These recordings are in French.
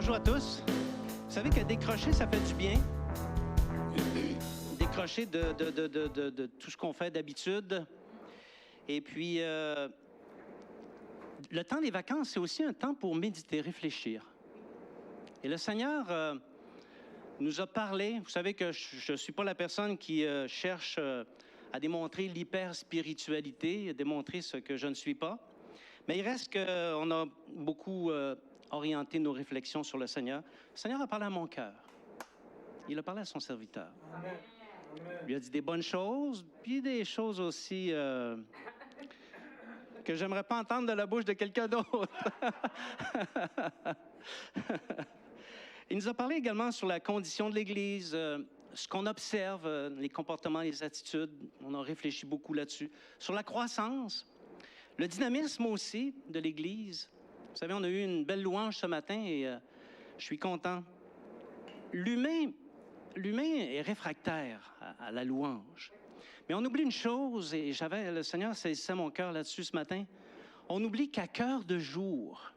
bonjour à tous. Vous savez que décrocher, ça fait du bien. Décrocher de tout ce qu'on fait d'habitude. Et puis, le temps des vacances, c'est aussi un temps pour méditer, réfléchir. Et le Seigneur nous a parlé. Vous savez que je ne suis pas la personne qui cherche à démontrer l'hyper-spiritualité, à démontrer ce que je ne suis pas. Mais il reste qu'on a beaucoup orienté nos réflexions sur le Seigneur. Le Seigneur a parlé à mon cœur. Il a parlé à son serviteur. Amen. Il lui a dit des bonnes choses, puis des choses aussi que j'aimerais pas entendre de la bouche de quelqu'un d'autre. Il nous a parlé également sur la condition de l'Église, ce qu'on observe, les comportements, les attitudes. On a réfléchi beaucoup là-dessus. Sur la croissance, le dynamisme aussi de l'Église. Vous savez, on a eu une belle louange ce matin et je suis content. L'humain est réfractaire à la louange. Mais on oublie une chose, et le Seigneur saisissait mon cœur là-dessus ce matin. On oublie qu'à cœur de jour,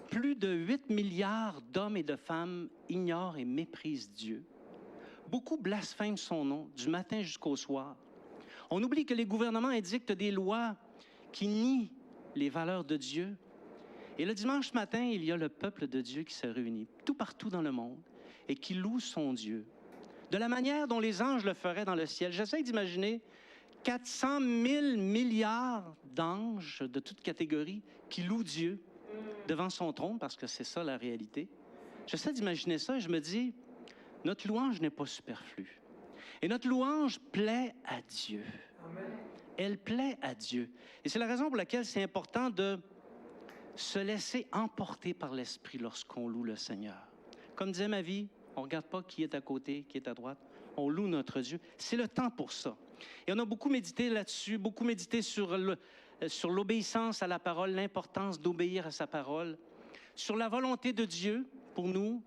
plus de 8 milliards d'hommes et de femmes ignorent et méprisent Dieu. Beaucoup blasphèment son nom, du matin jusqu'au soir. On oublie que les gouvernements édictent des lois qui nient les valeurs de Dieu. Et le dimanche matin, il y a le peuple de Dieu qui se réunit tout partout dans le monde et qui loue son Dieu. De la manière dont les anges le feraient dans le ciel. J'essaie d'imaginer 400 000 milliards d'anges de toutes catégories qui louent Dieu devant son trône, parce que c'est ça la réalité. J'essaie d'imaginer ça et je me dis, notre louange n'est pas superflue. Et notre louange plaît à Dieu. Amen. Elle plaît à Dieu. Et c'est la raison pour laquelle c'est important de se laisser emporter par l'Esprit lorsqu'on loue le Seigneur. Comme disait ma vie, on ne regarde pas qui est à côté, qui est à droite. On loue notre Dieu. C'est le temps pour ça. Et on a beaucoup médité là-dessus, beaucoup médité sur l'obéissance à la parole, l'importance d'obéir à sa parole, sur la volonté de Dieu pour nous,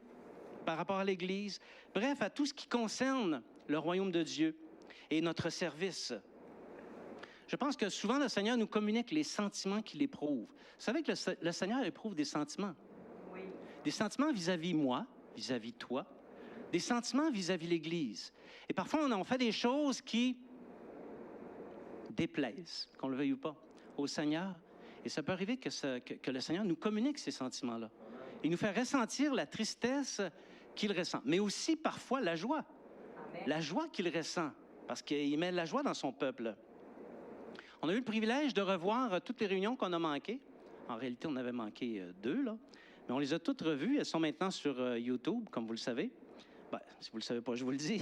par rapport à l'Église. Bref, à tout ce qui concerne le royaume de Dieu et notre service. Je pense que souvent, le Seigneur nous communique les sentiments qu'il éprouve. Vous savez que le Seigneur éprouve des sentiments. Oui. Des sentiments vis-à-vis moi, vis-à-vis toi, des sentiments vis-à-vis l'Église. Et parfois, on fait des choses qui déplaisent, qu'on le veuille ou pas, au Seigneur. Et ça peut arriver que le Seigneur nous communique ces sentiments-là. Il nous fait ressentir la tristesse qu'il ressent, mais aussi parfois la joie. Amen. La joie qu'il ressent, parce qu'il met la joie dans son peuple. On a eu le privilège de revoir toutes les réunions qu'on a manquées. En réalité, on avait manqué 2, là. Mais on les a toutes revues. Elles sont maintenant sur YouTube, comme vous le savez. Ben, si vous ne le savez pas, je vous le dis.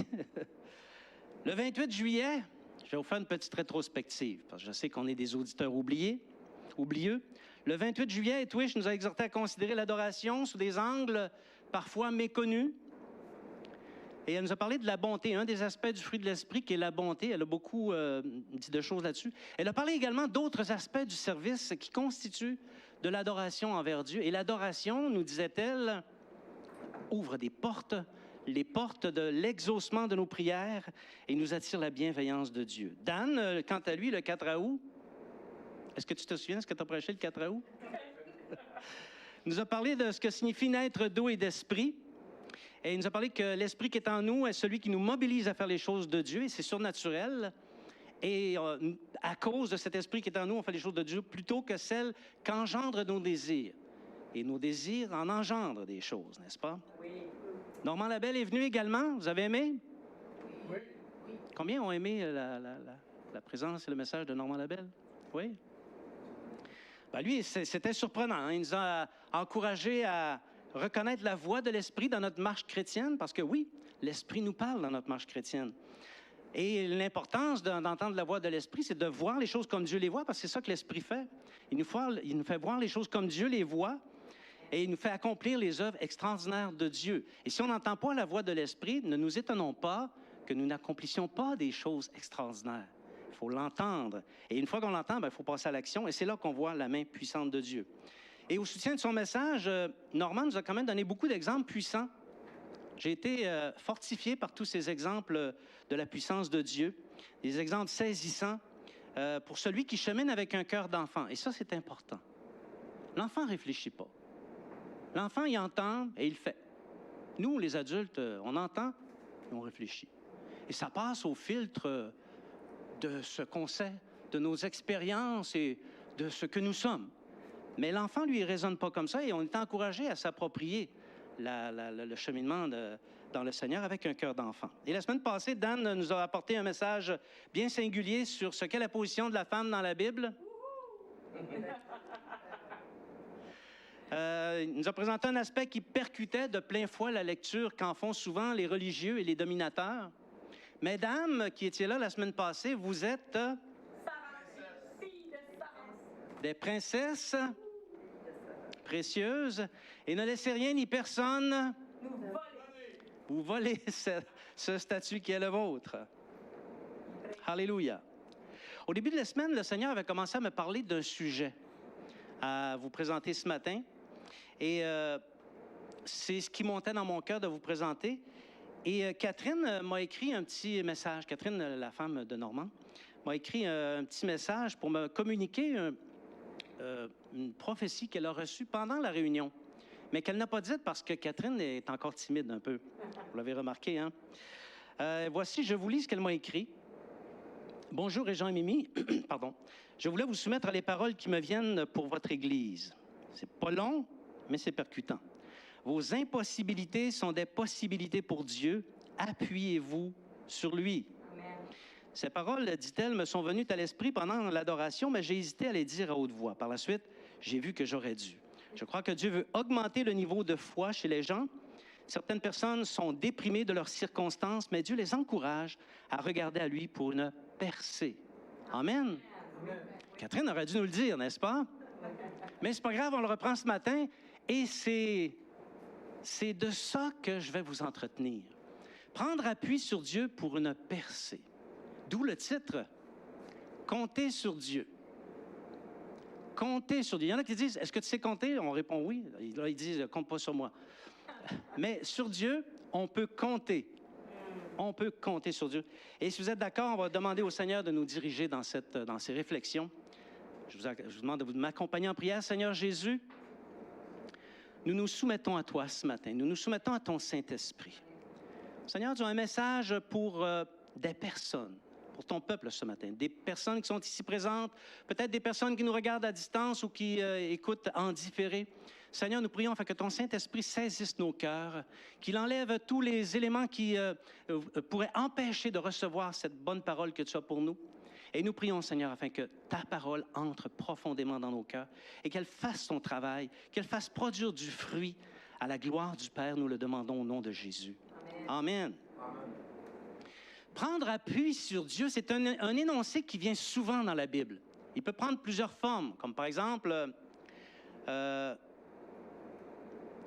Le 28 juillet, je vais vous faire une petite rétrospective, parce que je sais qu'on est des auditeurs oublieux. Le 28 juillet, Twitch nous a exhorté à considérer l'adoration sous des angles parfois méconnus. Et elle nous a parlé de la bonté, un des aspects du fruit de l'esprit qui est la bonté. Elle a beaucoup dit de choses là-dessus. Elle a parlé également d'autres aspects du service qui constituent de l'adoration envers Dieu. Et l'adoration, nous disait-elle, ouvre des portes, les portes de l'exaucement de nos prières et nous attire la bienveillance de Dieu. Dan, quant à lui, le 4 août, est-ce que tu te souviens de ce que tu as prêché le 4 août? nous a parlé de ce que signifie naître d'eau et d'esprit. Et il nous a parlé que l'Esprit qui est en nous est celui qui nous mobilise à faire les choses de Dieu, et c'est surnaturel. Et à cause de cet Esprit qui est en nous, on fait les choses de Dieu plutôt que celles qu'engendrent nos désirs. Et nos désirs en engendrent des choses, n'est-ce pas? Oui. Normand Labelle est venu également. Vous avez aimé? Oui. Combien ont aimé la présence et le message de Normand Labelle? Oui. Ben lui, c'était surprenant. Hein? Il nous a encouragés à reconnaître la voix de l'Esprit dans notre marche chrétienne, parce que oui, l'Esprit nous parle dans notre marche chrétienne. Et l'importance d'entendre la voix de l'Esprit, c'est de voir les choses comme Dieu les voit, parce que c'est ça que l'Esprit fait. Il nous fait voir les choses comme Dieu les voit, et il nous fait accomplir les œuvres extraordinaires de Dieu. Et si on n'entend pas la voix de l'Esprit, ne nous étonnons pas que nous n'accomplissions pas des choses extraordinaires. Il faut l'entendre. Et une fois qu'on l'entend, il faut passer à l'action, et c'est là qu'on voit la main puissante de Dieu. Et au soutien de son message, Normand nous a quand même donné beaucoup d'exemples puissants. J'ai été fortifié par tous ces exemples de la puissance de Dieu, des exemples saisissants pour celui qui chemine avec un cœur d'enfant. Et ça, c'est important. L'enfant ne réfléchit pas. L'enfant, il entend et il fait. Nous, les adultes, on entend et on réfléchit. Et ça passe au filtre de ce qu'on sait, de nos expériences et de ce que nous sommes. Mais l'enfant, lui, il ne raisonne pas comme ça et on est encouragé à s'approprier le cheminement dans le Seigneur avec un cœur d'enfant. Et la semaine passée, Dan nous a apporté un message bien singulier sur ce qu'est la position de la femme dans la Bible. Il nous a présenté un aspect qui percutait de plein fouet la lecture qu'en font souvent les religieux et les dominateurs. Mesdames qui étiez là la semaine passée, vous êtes des princesses précieuses et ne laissez rien ni personne vous voler ce statut qui est le vôtre. Alléluia. Au début de la semaine, le Seigneur avait commencé à me parler d'un sujet à vous présenter ce matin. Et c'est ce qui montait dans mon cœur de vous présenter. Et Catherine m'a écrit un petit message. Catherine, la femme de Normand, m'a écrit un petit message pour me communiquer une prophétie qu'elle a reçue pendant la réunion, mais qu'elle n'a pas dite parce que Catherine est encore timide un peu. Vous l'avez remarqué, hein? Voici, je vous lis ce qu'elle m'a écrit. Bonjour, Régent et Mimi. Pardon. Je voulais vous soumettre les paroles qui me viennent pour votre Église. C'est pas long, mais c'est percutant. Vos impossibilités sont des possibilités pour Dieu. Appuyez-vous sur lui. Amen. Ces paroles, dit-elle, me sont venues à l'esprit pendant l'adoration, mais j'ai hésité à les dire à haute voix. Par la suite, j'ai vu que j'aurais dû. Je crois que Dieu veut augmenter le niveau de foi chez les gens. Certaines personnes sont déprimées de leurs circonstances, mais Dieu les encourage à regarder à lui pour une percée. Amen. Amen. Catherine aurait dû nous le dire, n'est-ce pas? Mais c'est pas grave, on le reprend ce matin et c'est de ça que je vais vous entretenir. Prendre appui sur Dieu pour une percée. D'où le titre, Compter sur Dieu. Compter sur Dieu. Il y en a qui disent, est-ce que tu sais compter? On répond oui. Là, ils disent, compte pas sur moi. Mais sur Dieu, on peut compter. On peut compter sur Dieu. Et si vous êtes d'accord, on va demander au Seigneur de nous diriger dans ces réflexions. Je vous demande de m'accompagner en prière. Seigneur Jésus, nous nous soumettons à toi ce matin. Nous nous soumettons à ton Saint-Esprit. Seigneur, tu as un message pour des personnes, pour ton peuple ce matin. Des personnes qui sont ici présentes, peut-être des personnes qui nous regardent à distance ou qui écoutent en différé. Seigneur, nous prions afin que ton Saint-Esprit saisisse nos cœurs, qu'il enlève tous les éléments qui pourraient empêcher de recevoir cette bonne parole que tu as pour nous. Et nous prions, Seigneur, afin que ta parole entre profondément dans nos cœurs et qu'elle fasse son travail, qu'elle fasse produire du fruit à la gloire du Père. Nous le demandons au nom de Jésus. Amen. Amen. Prendre appui sur Dieu, c'est un énoncé qui vient souvent dans la Bible. Il peut prendre plusieurs formes, comme par exemple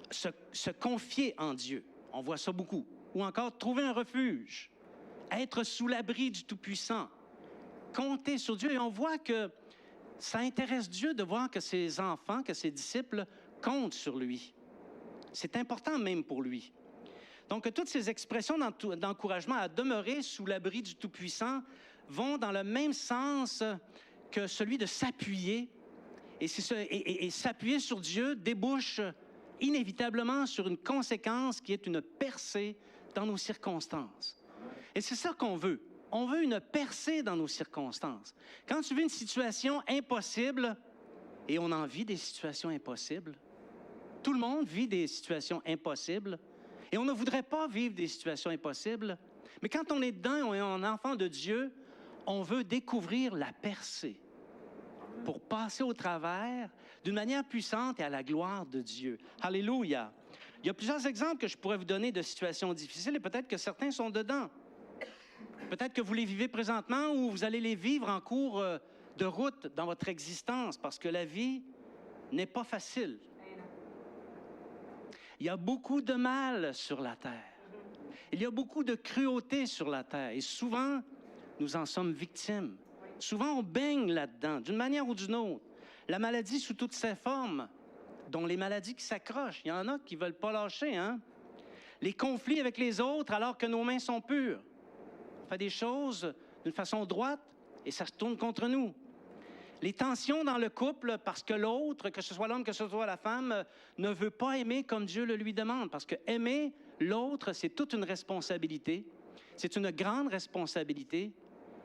se confier en Dieu. On voit ça beaucoup. Ou encore trouver un refuge, être sous l'abri du Tout-Puissant. Compter sur Dieu. Et on voit que ça intéresse Dieu de voir que ses enfants, que ses disciples comptent sur lui. C'est important même pour lui. Donc, toutes ces expressions d'encouragement à demeurer sous l'abri du Tout-Puissant vont dans le même sens que celui de s'appuyer. Et s'appuyer sur Dieu débouche inévitablement sur une conséquence qui est une percée dans nos circonstances. Et c'est ça qu'on veut. On veut une percée dans nos circonstances. Quand tu vis une situation impossible, et on en vit des situations impossibles, tout le monde vit des situations impossibles, et on ne voudrait pas vivre des situations impossibles, mais quand on est dedans, on est un enfant de Dieu, on veut découvrir la percée pour passer au travers d'une manière puissante et à la gloire de Dieu. Alléluia! Il y a plusieurs exemples que je pourrais vous donner de situations difficiles, et peut-être que certains sont dedans. Peut-être que vous les vivez présentement ou vous allez les vivre en cours de route dans votre existence, parce que la vie n'est pas facile. Il y a beaucoup de mal sur la terre. Il y a beaucoup de cruauté sur la terre. Et souvent, nous en sommes victimes. Souvent, on baigne là-dedans, d'une manière ou d'une autre. La maladie sous toutes ses formes, dont les maladies qui s'accrochent. Il y en a qui ne veulent pas lâcher, hein? Les conflits avec les autres alors que nos mains sont pures. On fait des choses d'une façon droite et ça se tourne contre nous. Les tensions dans le couple parce que l'autre, que ce soit l'homme, que ce soit la femme, ne veut pas aimer comme Dieu le lui demande. Parce que aimer l'autre, c'est toute une responsabilité. C'est une grande responsabilité.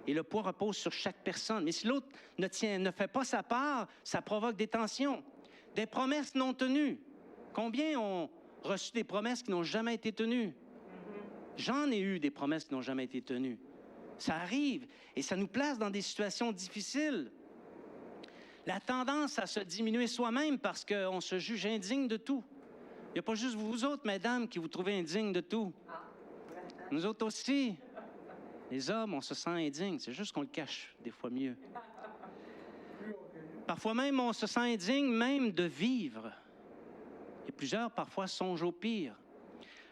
Et le poids repose sur chaque personne. Mais si l'autre ne fait pas sa part, ça provoque des tensions. Des promesses non tenues. Combien ont reçu des promesses qui n'ont jamais été tenues? J'en ai eu des promesses qui n'ont jamais été tenues. Ça arrive et ça nous place dans des situations difficiles. La tendance à se diminuer soi-même parce qu'on se juge indigne de tout. Il n'y a pas juste vous autres, mesdames, qui vous trouvez indignes de tout. Nous autres aussi. Les hommes, on se sent indignes. C'est juste qu'on le cache des fois mieux. Parfois même, on se sent indigne même de vivre. Et plusieurs, parfois, songent au pire.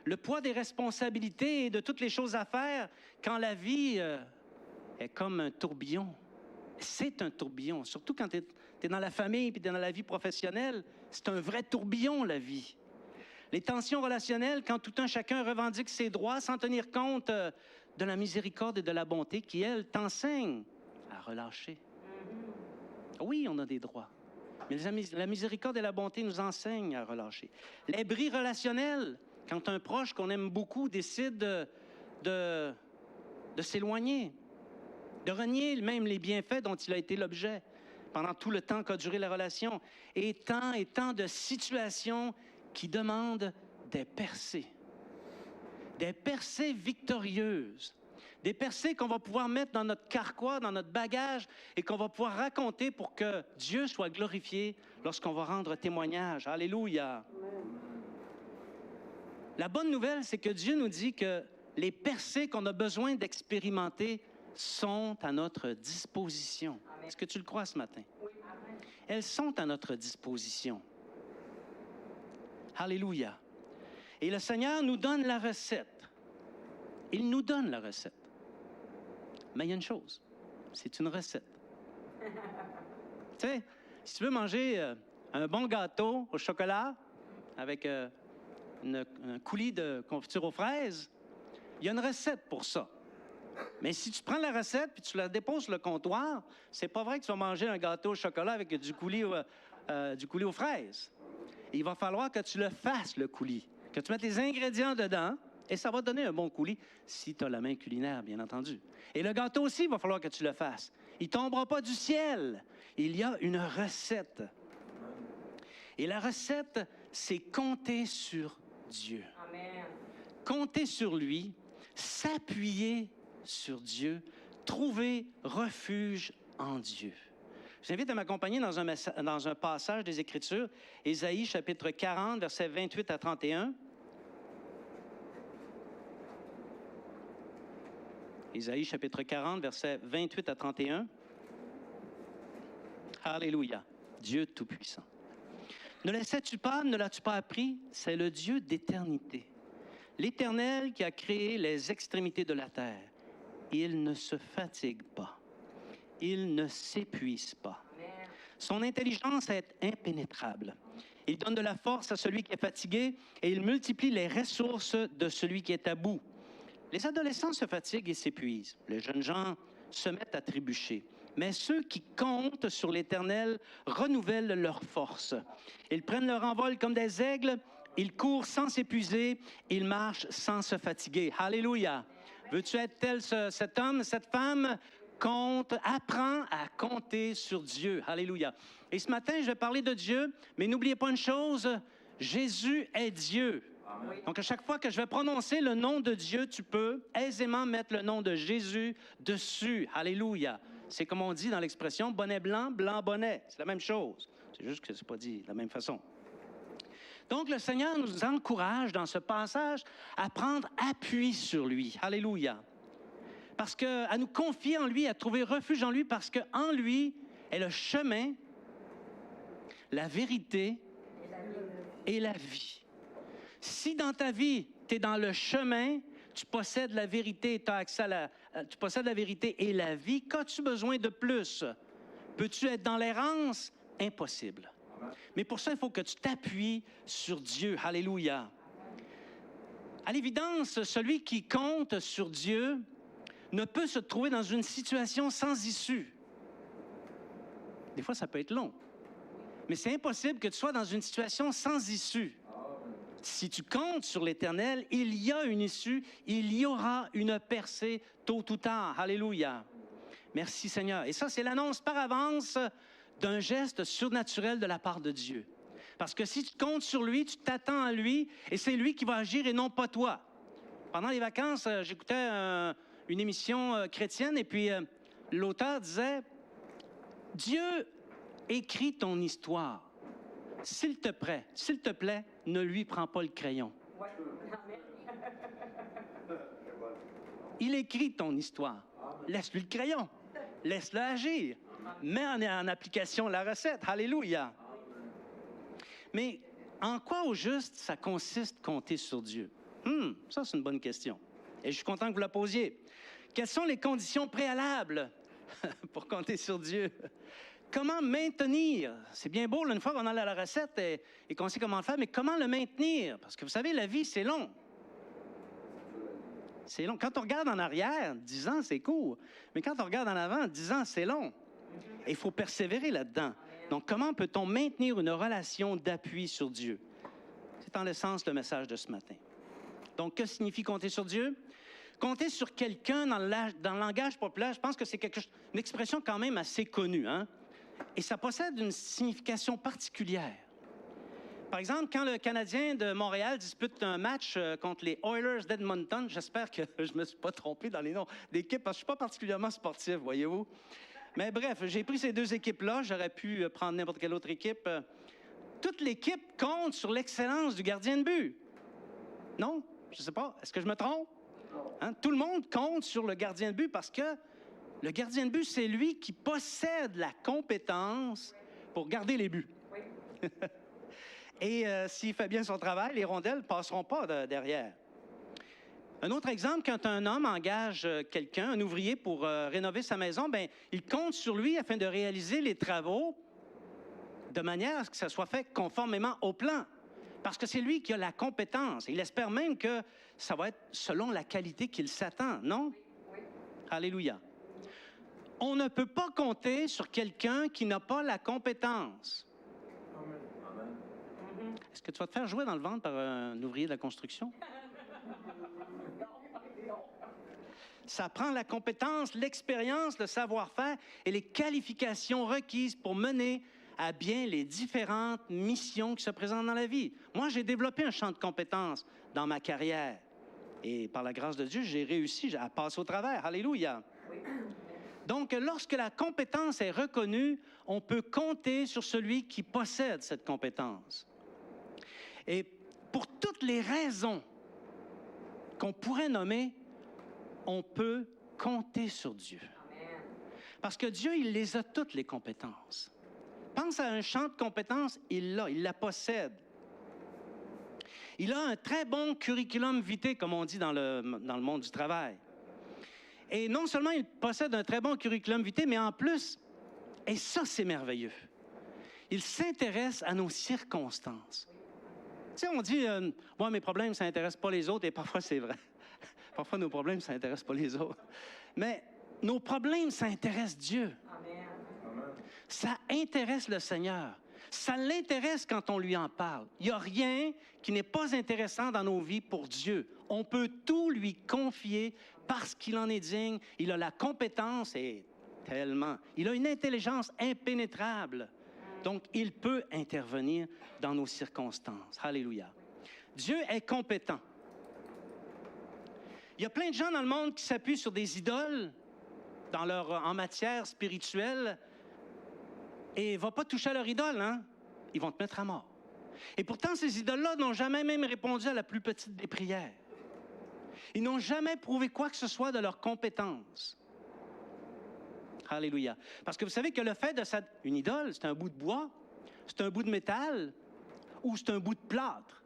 Le poids des responsabilités et de toutes les choses à faire quand la vie est comme un tourbillon. C'est un tourbillon, surtout quand tu es dans la famille et tu es dans la vie professionnelle. C'est un vrai tourbillon, la vie. Les tensions relationnelles, quand tout un chacun revendique ses droits sans tenir compte de la miséricorde et de la bonté qui, elle, t'enseigne à relâcher. Oui, on a des droits, mais la miséricorde et la bonté nous enseignent à relâcher. Les bris relationnels, quand un proche qu'on aime beaucoup décide de s'éloigner, de renier même les bienfaits dont il a été l'objet pendant tout le temps qu'a duré la relation, et tant de situations qui demandent des percées victorieuses, des percées qu'on va pouvoir mettre dans notre carquois, dans notre bagage, et qu'on va pouvoir raconter pour que Dieu soit glorifié lorsqu'on va rendre témoignage. Alléluia! La bonne nouvelle, c'est que Dieu nous dit que les percées qu'on a besoin d'expérimenter sont à notre disposition. Est-ce que tu le crois ce matin? Oui. Elles sont à notre disposition. Alléluia. Et le Seigneur nous donne la recette. Il nous donne la recette. Mais il y a une chose, c'est une recette. Tu sais, si tu veux manger un bon gâteau au chocolat avec un coulis de confiture aux fraises, il y a une recette pour ça. Mais si tu prends la recette puis tu la déposes sur le comptoir, c'est pas vrai que tu vas manger un gâteau au chocolat avec du coulis aux fraises. Et il va falloir que tu le fasses, le coulis, que tu mettes les ingrédients dedans, et ça va donner un bon coulis, si tu as la main culinaire, bien entendu. Et le gâteau aussi, il va falloir que tu le fasses. Il ne tombera pas du ciel. Il y a une recette. Et la recette, c'est compter sur Dieu. Amen. Compter sur lui, s'appuyer sur Dieu, trouver refuge en Dieu. Je vous invite à m'accompagner dans un passage des Écritures, Ésaïe, chapitre 40, versets 28 à 31. Ésaïe, chapitre 40, versets 28 à 31. Alléluia, Dieu Tout-Puissant. Ne laissais-tu pas, ne l'as-tu pas appris? C'est le Dieu d'éternité, l'Éternel qui a créé les extrémités de la terre. Il ne se fatigue pas, il ne s'épuise pas. Son intelligence est impénétrable. Il donne de la force à celui qui est fatigué et il multiplie les ressources de celui qui est à bout. Les adolescents se fatiguent et s'épuisent. Les jeunes gens se mettent à trébucher. Mais ceux qui comptent sur l'Éternel renouvellent leur force. Ils prennent leur envol comme des aigles, ils courent sans s'épuiser, ils marchent sans se fatiguer. Alléluia! Veux-tu être tel cet homme, cette femme? Apprends à compter sur Dieu. Alléluia. Et ce matin, je vais parler de Dieu, mais n'oubliez pas une chose, Jésus est Dieu. Amen. Donc, à chaque fois que je vais prononcer le nom de Dieu, tu peux aisément mettre le nom de Jésus dessus. Alléluia. C'est comme on dit dans l'expression, bonnet blanc, blanc bonnet. C'est la même chose. C'est juste que ce n'est pas dit de la même façon. Donc, le Seigneur nous encourage dans ce passage à prendre appui sur lui. Alléluia. Parce qu'à nous confier en lui, à trouver refuge en lui, parce qu'en lui est le chemin, la vérité et la vie. Si dans ta vie, tu es dans le chemin, tu possèdes la vérité, tu as accès tu possèdes la vérité et la vie, qu'as-tu besoin de plus? Peux-tu être dans l'errance? Impossible. Mais pour ça, il faut que tu t'appuies sur Dieu. Alléluia. À l'évidence, celui qui compte sur Dieu ne peut se trouver dans une situation sans issue. Des fois, ça peut être long. Mais c'est impossible que tu sois dans une situation sans issue. Si tu comptes sur l'Éternel, il y a une issue, il y aura une percée tôt ou tard. Alléluia. Merci Seigneur. Et ça, c'est l'annonce par avance d'un geste surnaturel de la part de Dieu. Parce que si tu comptes sur lui, tu t'attends à lui, et c'est lui qui va agir et non pas toi. Pendant les vacances, j'écoutais une émission chrétienne, et puis l'auteur disait, Dieu écrit ton histoire. S'il te plaît, ne lui prends pas le crayon. Il écrit ton histoire. Laisse-lui le crayon. Laisse-le agir. Mets en application la recette. Alléluia. Mais en quoi au juste ça consiste compter sur Dieu? Ça, c'est une bonne question. Et je suis content que vous la posiez. Quelles sont les conditions préalables pour compter sur Dieu? Comment maintenir? C'est bien beau, là, une fois qu'on a la recette et qu'on sait comment le faire, mais comment le maintenir? Parce que vous savez, la vie, c'est long. C'est long. Quand on regarde en arrière, 10 ans, c'est court. Mais quand on regarde en avant, 10 ans, c'est long. Et il faut persévérer là-dedans. Donc, comment peut-on maintenir une relation d'appui sur Dieu? C'est en l'essence le message de ce matin. Donc, que signifie compter sur Dieu? Compter sur quelqu'un dans le langage populaire, je pense que c'est une expression quand même assez connue, hein? Et ça possède une signification particulière. Par exemple, quand le Canadien de Montréal dispute un match contre les Oilers d'Edmonton, j'espère que je ne me suis pas trompé dans les noms d'équipes, parce que je ne suis pas particulièrement sportif, voyez-vous. Mais bref, j'ai pris ces deux équipes-là, j'aurais pu prendre n'importe quelle autre équipe. Toute l'équipe compte sur l'excellence du gardien de but. Non? Je ne sais pas. Est-ce que je me trompe? Hein? Tout le monde compte sur le gardien de but parce que le gardien de but, c'est lui qui possède la compétence pour garder les buts. Oui. Et s'il fait bien son travail, les rondelles ne passeront pas derrière. Un autre exemple, quand un homme engage quelqu'un, un ouvrier, pour rénover sa maison, bien, il compte sur lui afin de réaliser les travaux de manière à ce que ça soit fait conformément au plan. Parce que c'est lui qui a la compétence. Il espère même que ça va être selon la qualité qu'il s'attend, non? Oui. Alléluia. On ne peut pas compter sur quelqu'un qui n'a pas la compétence. Amen. Est-ce que tu vas te faire jouer dans le ventre par un ouvrier de la construction? Ça prend la compétence, l'expérience, le savoir-faire et les qualifications requises pour mener à bien les différentes missions qui se présentent dans la vie. Moi, j'ai développé un champ de compétences dans ma carrière. Et par la grâce de Dieu, j'ai réussi à passer au travers. Alléluia. Oui. Donc, lorsque la compétence est reconnue, on peut compter sur celui qui possède cette compétence. Et pour toutes les raisons qu'on pourrait nommer, on peut compter sur Dieu. Parce que Dieu, il les a toutes, les compétences. Pense à un champ de compétences, il la possède. Il a un très bon curriculum vitae, comme on dit dans le monde du travail. Et non seulement il possède un très bon curriculum vitae, mais en plus, et ça c'est merveilleux, il s'intéresse à nos circonstances. Tu sais, on dit, moi mes problèmes, ça n'intéresse pas les autres, et parfois c'est vrai. Parfois nos problèmes, ça n'intéresse pas les autres. Mais nos problèmes, ça intéresse Dieu. Amen. Ça intéresse le Seigneur. Ça l'intéresse quand on lui en parle. Il n'y a rien qui n'est pas intéressant dans nos vies pour Dieu. On peut tout lui confier parce qu'il en est digne. Il a la compétence et tellement. Il a une intelligence impénétrable. Donc, il peut intervenir dans nos circonstances. Alléluia. Dieu est compétent. Il y a plein de gens dans le monde qui s'appuient sur des idoles en matière spirituelle et ne vont pas toucher à leur idole, hein? Ils vont te mettre à mort. Et pourtant, ces idoles-là n'ont jamais même répondu à la plus petite des prières. Ils n'ont jamais prouvé quoi que ce soit de leur compétence. Alléluia. Parce que vous savez que le fait de une idole, c'est un bout de bois, c'est un bout de métal ou c'est un bout de plâtre.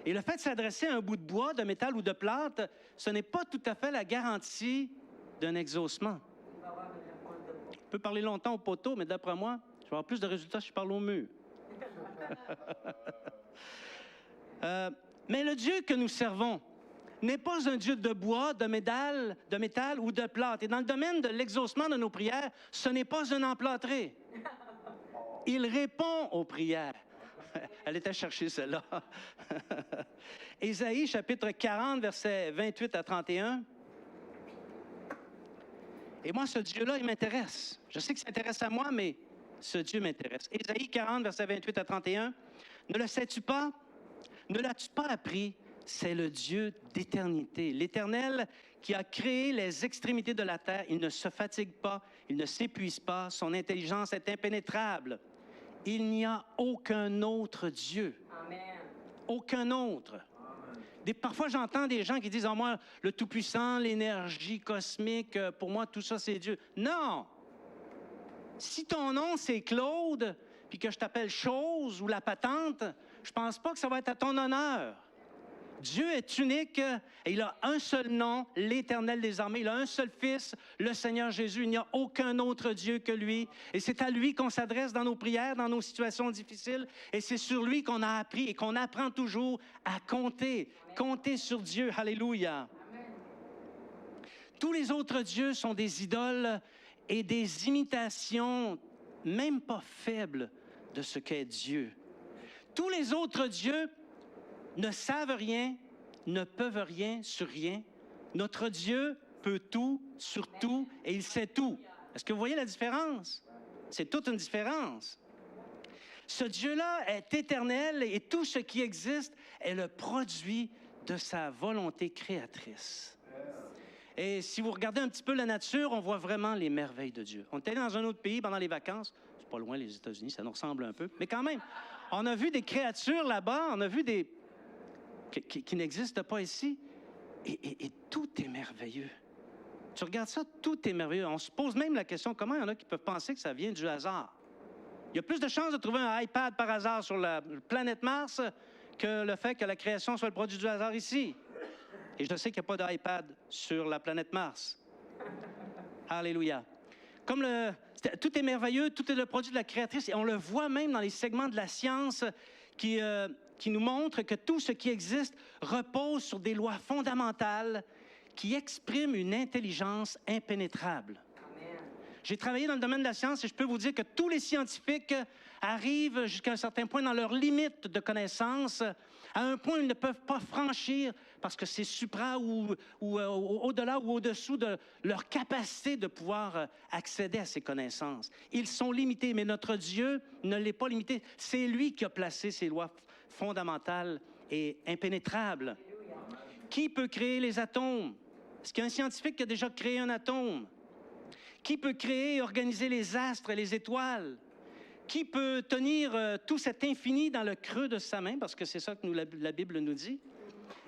Et le fait de s'adresser à un bout de bois, de métal ou de plâtre, ce n'est pas tout à fait la garantie d'un exaucement. Je peux parler longtemps au poteau, mais d'après moi, je vais avoir plus de résultats si je parle au mur. Mais le Dieu que nous servons n'est pas un Dieu de bois, de métal ou de plâtre. Et dans le domaine de l'exaucement de nos prières, ce n'est pas un emplâtré. Il répond aux prières. Elle était chercher cela. Ésaïe, chapitre 40, versets 28 à 31. Et moi, ce Dieu-là, il m'intéresse. Je sais qu'il s'intéresse à moi, mais ce Dieu m'intéresse. Ésaïe 40, versets 28 à 31. Ne le sais-tu pas? Ne l'as-tu pas appris? C'est le Dieu d'éternité. L'Éternel qui a créé les extrémités de la terre. Il ne se fatigue pas, il ne s'épuise pas. Son intelligence est impénétrable. Il n'y a aucun autre Dieu. Amen. Aucun autre. Parfois, j'entends des gens qui disent « Ah, moi, le Tout-Puissant, l'énergie cosmique, pour moi, tout ça, c'est Dieu. » Non! Si ton nom, c'est Claude, puis que je t'appelle Chose ou la patente, je pense pas que ça va être à ton honneur. Dieu est unique et il a un seul nom, l'Éternel des armées. Il a un seul Fils, le Seigneur Jésus. Il n'y a aucun autre Dieu que lui. Et c'est à lui qu'on s'adresse dans nos prières, dans nos situations difficiles. Et c'est sur lui qu'on a appris et qu'on apprend toujours à compter. Compter sur Dieu. Alléluia. Tous les autres dieux sont des idoles et des imitations, même pas faibles, de ce qu'est Dieu. Tous les autres dieux ne savent rien, ne peuvent rien sur rien. Notre Dieu peut tout, sur tout, et il sait tout. Est-ce que vous voyez la différence? C'est toute une différence. Ce Dieu-là est éternel et tout ce qui existe est le produit de sa volonté créatrice. Et si vous regardez un petit peu la nature, on voit vraiment les merveilles de Dieu. On est allé dans un autre pays pendant les vacances. C'est pas loin, les États-Unis, ça nous ressemble un peu. Mais quand même, on a vu des créatures là-bas, on a vu des... qui n'existent pas ici. Et tout est merveilleux. Tu regardes ça, tout est merveilleux. On se pose même la question, comment il y en a qui peuvent penser que ça vient du hasard? Il y a plus de chances de trouver un iPad par hasard sur la planète Mars que le fait que la création soit le produit du hasard ici. Et je sais qu'il n'y a pas d'iPad sur la planète Mars. Alléluia. Comme tout est merveilleux, tout est le produit de la créatrice. Et on le voit même dans les segments de la science qui nous montrent que tout ce qui existe repose sur des lois fondamentales qui expriment une intelligence impénétrable. J'ai travaillé dans le domaine de la science et je peux vous dire que tous les scientifiques arrivent jusqu'à un certain point dans leurs limites de connaissance, à un point où ils ne peuvent pas franchir parce que c'est supra ou au-delà ou au-dessous de leur capacité de pouvoir accéder à ces connaissances. Ils sont limités, mais notre Dieu ne l'est pas limité. C'est lui qui a placé ces lois fondamentales et impénétrables. Qui peut créer les atomes? Est-ce qu'il y a un scientifique qui a déjà créé un atome? Qui peut créer et organiser les astres et les étoiles? Qui peut tenir tout cet infini dans le creux de sa main? Parce que c'est ça que la Bible nous dit.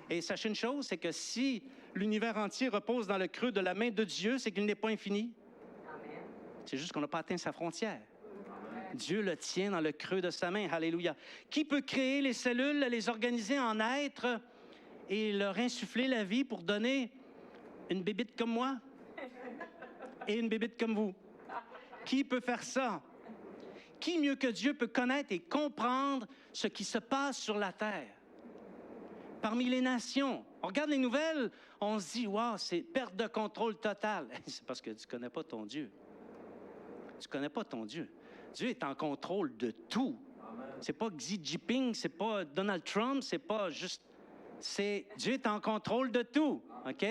Et sachez une chose, c'est que si l'univers entier repose dans le creux de la main de Dieu, c'est qu'il n'est pas infini. Amen. C'est juste qu'on n'a pas atteint sa frontière. Amen. Dieu le tient dans le creux de sa main. Alléluia. Qui peut créer les cellules, les organiser en êtres et leur insuffler la vie pour donner une bébite comme moi et une bébite comme vous? Qui peut faire ça? Qui mieux que Dieu peut connaître et comprendre ce qui se passe sur la terre? Parmi les nations, on regarde les nouvelles, on se dit « Wow, c'est perte de contrôle totale. » C'est parce que tu ne connais pas ton Dieu. Tu ne connais pas ton Dieu. Dieu est en contrôle de tout. C'est pas Xi Jinping, c'est pas Donald Trump, c'est pas juste... Dieu est en contrôle de tout. OK?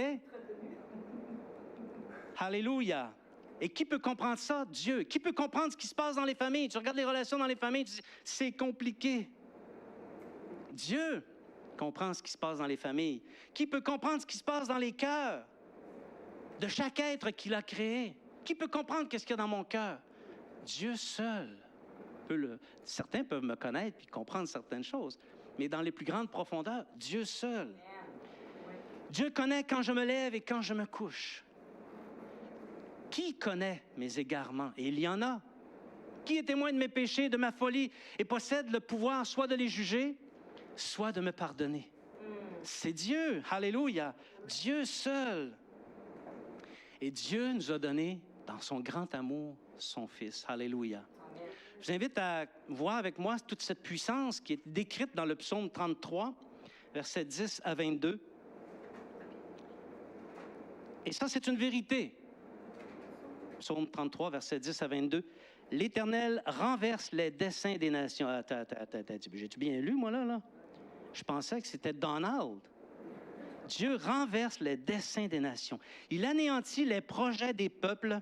Alléluia. Et qui peut comprendre ça? Dieu. Qui peut comprendre ce qui se passe dans les familles? Tu regardes les relations dans les familles, tu dis, c'est compliqué. Dieu comprend ce qui se passe dans les familles. Qui peut comprendre ce qui se passe dans les cœurs de chaque être qu'il a créé? Qui peut comprendre qu'est-ce qu'il y a dans mon cœur? Dieu seul. Certains peuvent me connaître et comprendre certaines choses, mais dans les plus grandes profondeurs, Dieu seul. Dieu connaît quand je me lève et quand je me couche. Qui connaît mes égarements? Et il y en a. Qui est témoin de mes péchés, de ma folie, et possède le pouvoir soit de les juger, soit de me pardonner? C'est Dieu. Alléluia. Dieu seul. Et Dieu nous a donné, dans son grand amour, son Fils. Alléluia. Je vous invite à voir avec moi toute cette puissance qui est décrite dans le psaume 33, versets 10 à 22. Et ça, c'est une vérité. Psaume 33, versets 10 à 22. l'Éternel renverse les desseins des nations. Attends. J'ai-tu bien lu, moi, là? Je pensais que c'était Donald. Dieu renverse les desseins des nations. Il anéantit les projets des peuples.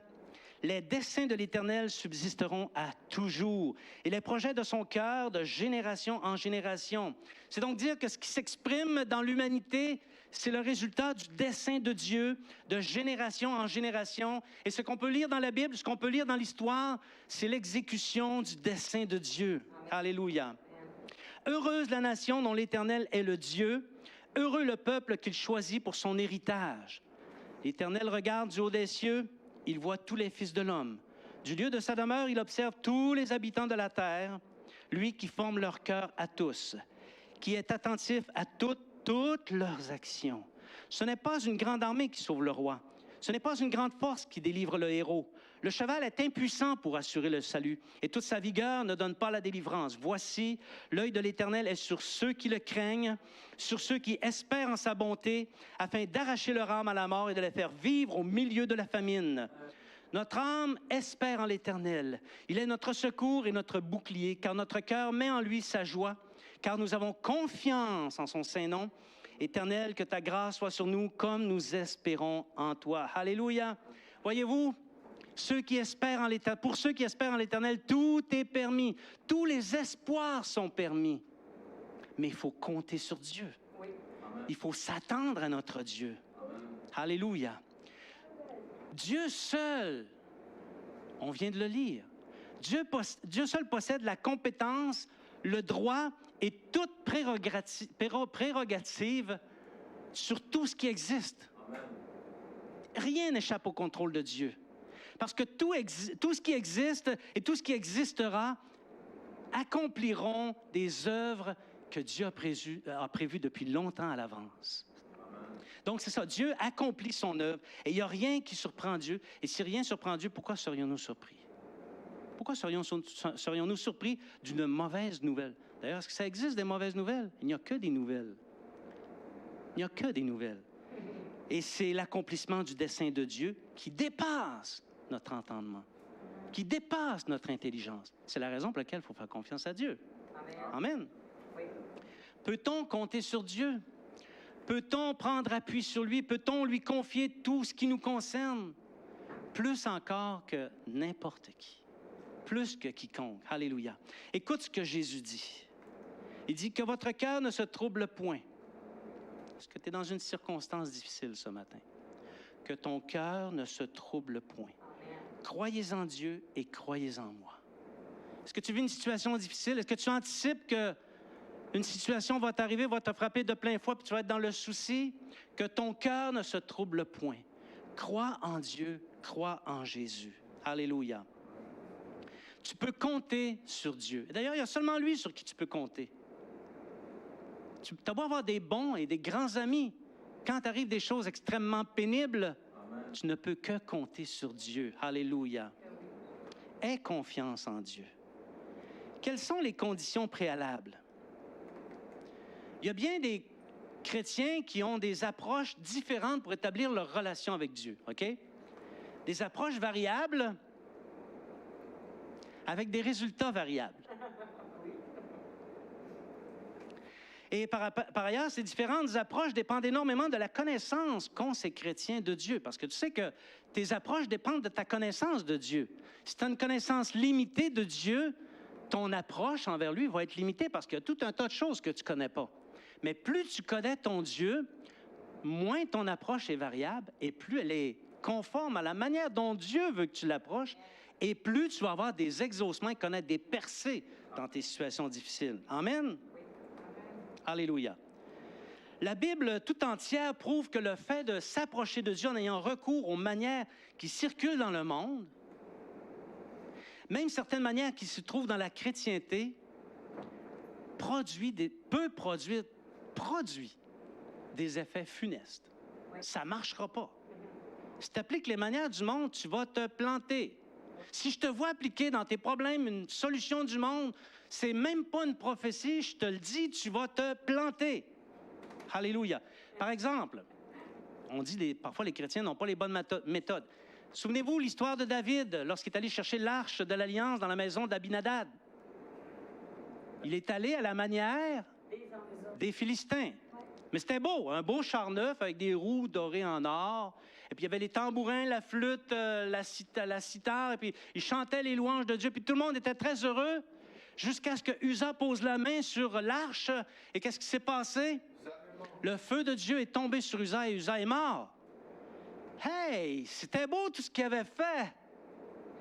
Les desseins de l'Éternel subsisteront à toujours, et les projets de son cœur de génération en génération. C'est donc dire que ce qui s'exprime dans l'humanité, c'est le résultat du dessein de Dieu de génération en génération. Et ce qu'on peut lire dans la Bible, ce qu'on peut lire dans l'histoire, c'est l'exécution du dessein de Dieu. Alléluia. Heureuse la nation dont l'Éternel est le Dieu, heureux le peuple qu'il choisit pour son héritage. L'Éternel regarde du haut des cieux, il voit tous les fils de l'homme. Du lieu de sa demeure, il observe tous les habitants de la terre, lui qui forme leur cœur à tous, qui est attentif à toutes leurs actions. Ce n'est pas une grande armée qui sauve le roi. Ce n'est pas une grande force qui délivre le héros. Le cheval est impuissant pour assurer le salut, et toute sa vigueur ne donne pas la délivrance. Voici, l'œil de l'Éternel est sur ceux qui le craignent, sur ceux qui espèrent en sa bonté, afin d'arracher leur âme à la mort et de les faire vivre au milieu de la famine. Notre âme espère en l'Éternel. Il est notre secours et notre bouclier, car notre cœur met en lui sa joie, car nous avons confiance en son saint nom. Éternel, que ta grâce soit sur nous comme nous espérons en toi. Alléluia. Voyez-vous, pour ceux qui espèrent en l'Éternel, tout est permis. Tous les espoirs sont permis. Mais il faut compter sur Dieu. Il faut s'attendre à notre Dieu. Alléluia. Dieu seul, on vient de le lire, Dieu seul possède la compétence, le droit et toute prérogative sur tout ce qui existe. Rien n'échappe au contrôle de Dieu. Parce que tout ce qui existe et tout ce qui existera accompliront des œuvres que Dieu a prévues depuis longtemps à l'avance. Donc, c'est ça, Dieu accomplit son œuvre et il n'y a rien qui surprend Dieu. Et si rien surprend Dieu, pourquoi serions-nous surpris? Pourquoi serions-nous surpris d'une mauvaise nouvelle? D'ailleurs, est-ce que ça existe des mauvaises nouvelles? Il n'y a que des nouvelles. Il n'y a que des nouvelles. Et c'est l'accomplissement du dessein de Dieu qui dépasse notre entendement, qui dépasse notre intelligence. C'est la raison pour laquelle il faut faire confiance à Dieu. Amen. Oui. Peut-on compter sur Dieu? Peut-on prendre appui sur lui? Peut-on lui confier tout ce qui nous concerne? Plus encore que n'importe qui. Plus que quiconque. Alléluia. Écoute ce que Jésus dit. Il dit que votre cœur ne se trouble point. Est-ce que tu es dans une circonstance difficile ce matin? Que ton cœur ne se trouble point. Croyez en Dieu et croyez en moi. Est-ce que tu vis une situation difficile? Est-ce que tu anticipes qu'une situation va t'arriver, va te frapper de plein fouet, puis tu vas être dans le souci? Que ton cœur ne se trouble point. Crois en Dieu, crois en Jésus. Alléluia. Tu peux compter sur Dieu. D'ailleurs, il y a seulement lui sur qui tu peux compter. Tu as beau avoir des bons et des grands amis. Quand t'arrive des choses extrêmement pénibles, tu ne peux que compter sur Dieu. Alléluia. Aie confiance en Dieu. Quelles sont les conditions préalables? Il y a bien des chrétiens qui ont des approches différentes pour établir leur relation avec Dieu, OK? Des approches variables avec des résultats variables. Et par ailleurs, ces différentes approches dépendent énormément de la connaissance qu'ont ces chrétiens de Dieu. Parce que tu sais que tes approches dépendent de ta connaissance de Dieu. Si tu as une connaissance limitée de Dieu, ton approche envers lui va être limitée parce qu'il y a tout un tas de choses que tu ne connais pas. Mais plus tu connais ton Dieu, moins ton approche est variable et plus elle est conforme à la manière dont Dieu veut que tu l'approches et plus tu vas avoir des exaucements et connaître des percées dans tes situations difficiles. Amen? Alléluia. La Bible tout entière prouve que le fait de s'approcher de Dieu en ayant recours aux manières qui circulent dans le monde, même certaines manières qui se trouvent dans la chrétienté, produit des effets funestes. Ça ne marchera pas. Si tu appliques les manières du monde, tu vas te planter. Si je te vois appliquer dans tes problèmes une solution du monde, c'est même pas une prophétie, je te le dis, tu vas te planter. Alléluia. Par exemple, on dit parfois les chrétiens n'ont pas les bonnes méthodes. Souvenez-vous l'histoire de David lorsqu'il est allé chercher l'arche de l'Alliance dans la maison d'Abinadab. Il est allé à la manière des Philistins. Mais c'était beau, un beau char neuf avec des roues dorées en or. Et puis il y avait les tambourins, la flûte, la cithare. Et puis ils chantaient les louanges de Dieu. Puis tout le monde était très heureux jusqu'à ce que Uza pose la main sur l'arche. Et qu'est-ce qui s'est passé? Le feu de Dieu est tombé sur Uza et Uza est mort. Hey, c'était beau tout ce qu'il avait fait.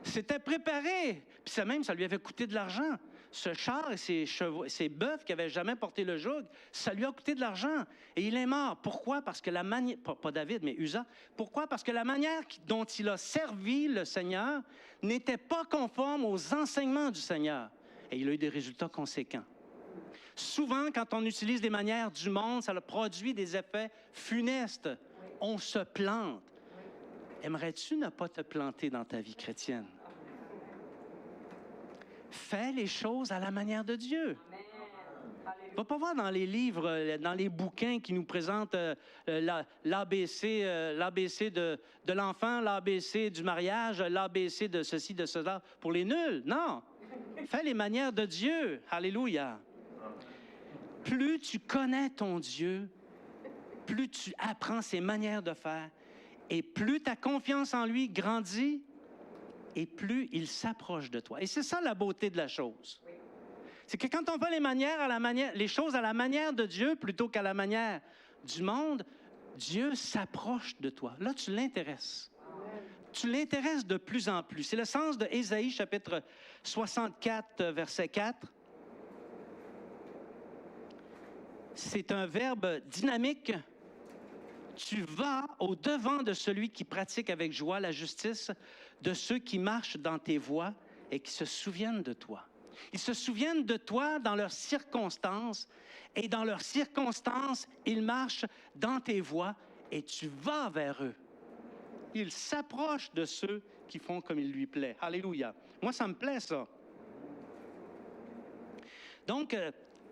C'était préparé. Puis ça même, ça lui avait coûté de l'argent. Ce char et ses chevaux, ces bœufs qui n'avaient jamais porté le joug, ça lui a coûté de l'argent. Et il est mort. Pourquoi? Parce que la manière, pas David, mais Uza. Pourquoi? Parce que la manière dont il a servi le Seigneur n'était pas conforme aux enseignements du Seigneur. Et il a eu des résultats conséquents. Souvent, quand on utilise des manières du monde, ça produit des effets funestes. On se plante. Aimerais-tu ne pas te planter dans ta vie chrétienne? Fais les choses à la manière de Dieu. Va pas voir dans les livres, dans les bouquins qui nous présentent l'ABC de l'enfant, l'ABC du mariage, l'ABC de ceci, de cela, pour les nuls. Non! Fais les manières de Dieu. Alléluia! Plus tu connais ton Dieu, plus tu apprends ses manières de faire, et plus ta confiance en lui grandit, et plus il s'approche de toi. Et c'est ça la beauté de la chose. C'est que quand on fait les choses à la manière de Dieu plutôt qu'à la manière du monde, Dieu s'approche de toi. Là, tu l'intéresses. Tu l'intéresses de plus en plus. C'est le sens de Ésaïe, chapitre 64, verset 4. C'est un verbe dynamique. Tu vas au-devant de celui qui pratique avec joie la justice, de ceux qui marchent dans tes voies et qui se souviennent de toi. Ils se souviennent de toi dans leurs circonstances, et dans leurs circonstances, ils marchent dans tes voies et tu vas vers eux. Il s'approche de ceux qui font comme il lui plaît. Alléluia. Moi, ça me plaît, ça. Donc,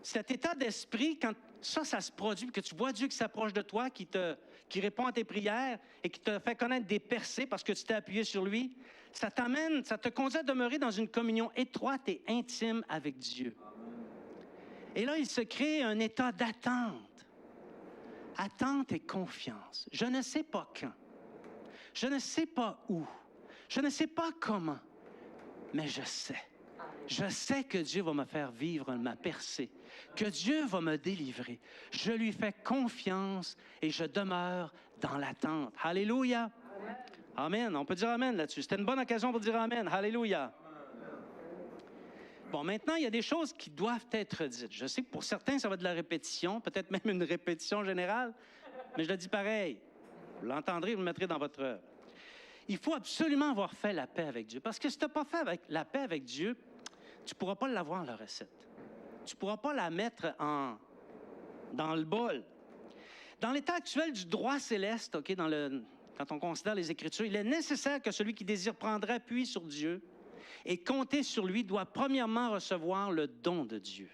cet état d'esprit, quand ça se produit, que tu vois Dieu qui s'approche de toi, qui répond à tes prières et qui te fait connaître des percées parce que tu t'es appuyé sur lui, ça te conduit à demeurer dans une communion étroite et intime avec Dieu. Et là, il se crée un état d'attente. Attente et confiance. Je ne sais pas quand. Je ne sais pas où. Je ne sais pas comment. Mais je sais. Je sais que Dieu va me faire vivre ma percée, que Dieu va me délivrer. Je lui fais confiance et je demeure dans l'attente. Alléluia. Amen. On peut dire amen là-dessus. C'était une bonne occasion pour dire amen. Alléluia. Bon, maintenant, il y a des choses qui doivent être dites. Je sais que pour certains, ça va être de la répétition, peut-être même une répétition générale, mais je le dis pareil. Vous l'entendrez, vous le mettrez dans votre œuvre. Il faut absolument avoir fait la paix avec Dieu. Parce que si tu n'as pas fait la paix avec Dieu, tu ne pourras pas l'avoir, la recette. Tu ne pourras pas la mettre dans le bol. Dans l'état actuel du droit céleste, quand on considère les Écritures, il est nécessaire que celui qui désire prendre appui sur Dieu et compter sur lui doit premièrement recevoir le don de Dieu.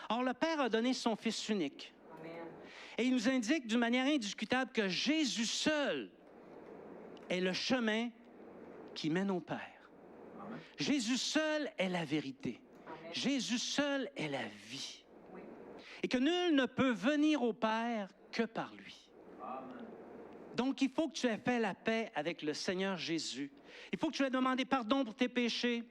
Or, le Père a donné son Fils unique. Amen. Et il nous indique d'une manière indiscutable que Jésus seul est le chemin qui mène au Père. Amen. Jésus seul est la vérité. Amen. Jésus seul est la vie. Oui. Et que nul ne peut venir au Père que par lui. Amen. Donc, il faut que tu aies fait la paix avec le Seigneur Jésus. Il faut que tu aies demandé pardon pour tes péchés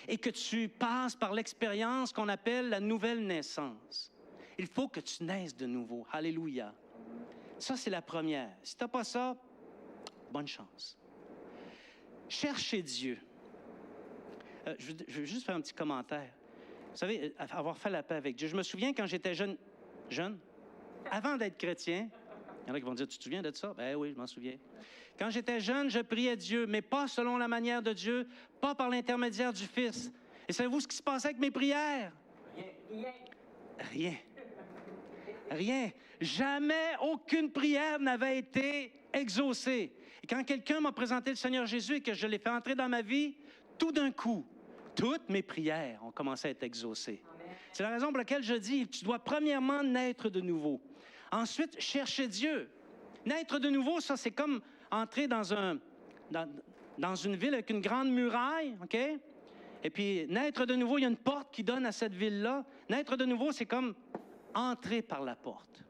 et que tu passes par l'expérience qu'on appelle la nouvelle naissance. Il faut que tu naisses de nouveau. Alléluia. Ça, c'est la première. Si tu n'as pas ça, bonne chance. Cherchez Dieu. Je veux juste faire un petit commentaire. Vous savez, avoir fait la paix avec Dieu. Je me souviens quand j'étais jeune, avant d'être chrétien, il y en a qui vont dire, tu te souviens de ça? Ben oui, je m'en souviens. Quand j'étais jeune, je priais Dieu, mais pas selon la manière de Dieu, pas par l'intermédiaire du Fils. Et savez-vous ce qui se passait avec mes prières? Rien. Jamais aucune prière n'avait été exaucée. Et quand quelqu'un m'a présenté le Seigneur Jésus et que je l'ai fait entrer dans ma vie, tout d'un coup, toutes mes prières ont commencé à être exaucées. Amen. C'est la raison pour laquelle je dis, tu dois premièrement naître de nouveau. Ensuite, chercher Dieu. Naître de nouveau, ça, c'est comme entrer dans une ville avec une grande muraille, OK? Et puis, naître de nouveau, il y a une porte qui donne à cette ville-là. Naître de nouveau, c'est comme entrer par la porte.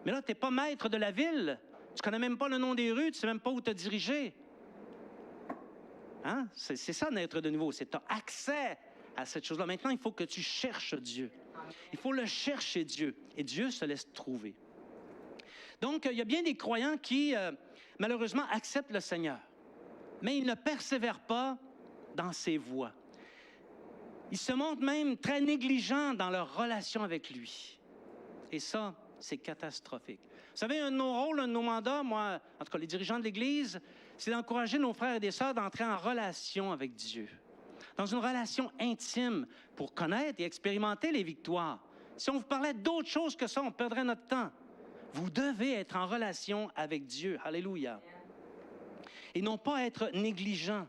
Mais là, tu n'es pas maître de la ville. Tu ne connais même pas le nom des rues, tu ne sais même pas où te diriger. Hein? C'est ça, naître de nouveau. C'est tu as accès à cette chose-là. Maintenant, il faut que tu cherches Dieu. Il faut le chercher, Dieu. Et Dieu se laisse trouver. Donc, il y a bien des croyants qui, malheureusement, acceptent le Seigneur. Mais ils ne persévèrent pas dans ses voies. Ils se montrent même très négligents dans leur relation avec lui. Et ça, c'est catastrophique. Vous savez, un de nos rôles, un de nos mandats, moi, en tout cas les dirigeants de l'Église, c'est d'encourager nos frères et des sœurs d'entrer en relation avec Dieu. Dans une relation intime pour connaître et expérimenter les victoires. Si on vous parlait d'autre chose que ça, on perdrait notre temps. Vous devez être en relation avec Dieu. Alléluia. Et non pas être négligent.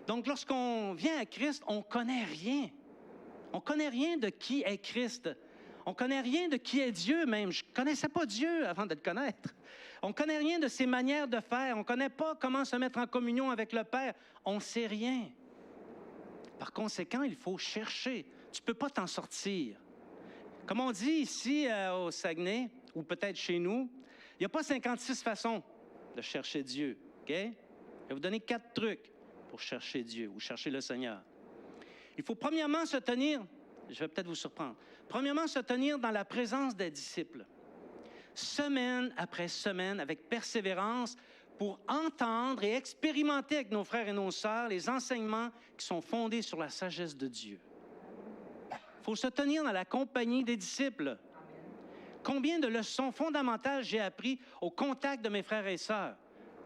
Donc, lorsqu'on vient à Christ, on ne connaît rien. On ne connaît rien de qui est Christ. On ne connaît rien de qui est Dieu même. Je ne connaissais pas Dieu avant de le connaître. On ne connaît rien de ses manières de faire. On ne connaît pas comment se mettre en communion avec le Père. On ne sait rien. Par conséquent, il faut chercher. Tu ne peux pas t'en sortir. Comme on dit ici au Saguenay, ou peut-être chez nous, il n'y a pas 56 façons de chercher Dieu. OK? Je vais vous donner 4 trucs pour chercher Dieu ou chercher le Seigneur. Il faut premièrement se tenir, je vais peut-être vous surprendre, premièrement se tenir dans la présence des disciples, semaine après semaine, avec persévérance, pour entendre et expérimenter avec nos frères et nos sœurs les enseignements qui sont fondés sur la sagesse de Dieu. Il faut se tenir dans la compagnie des disciples. Combien de leçons fondamentales j'ai appris au contact de mes frères et sœurs?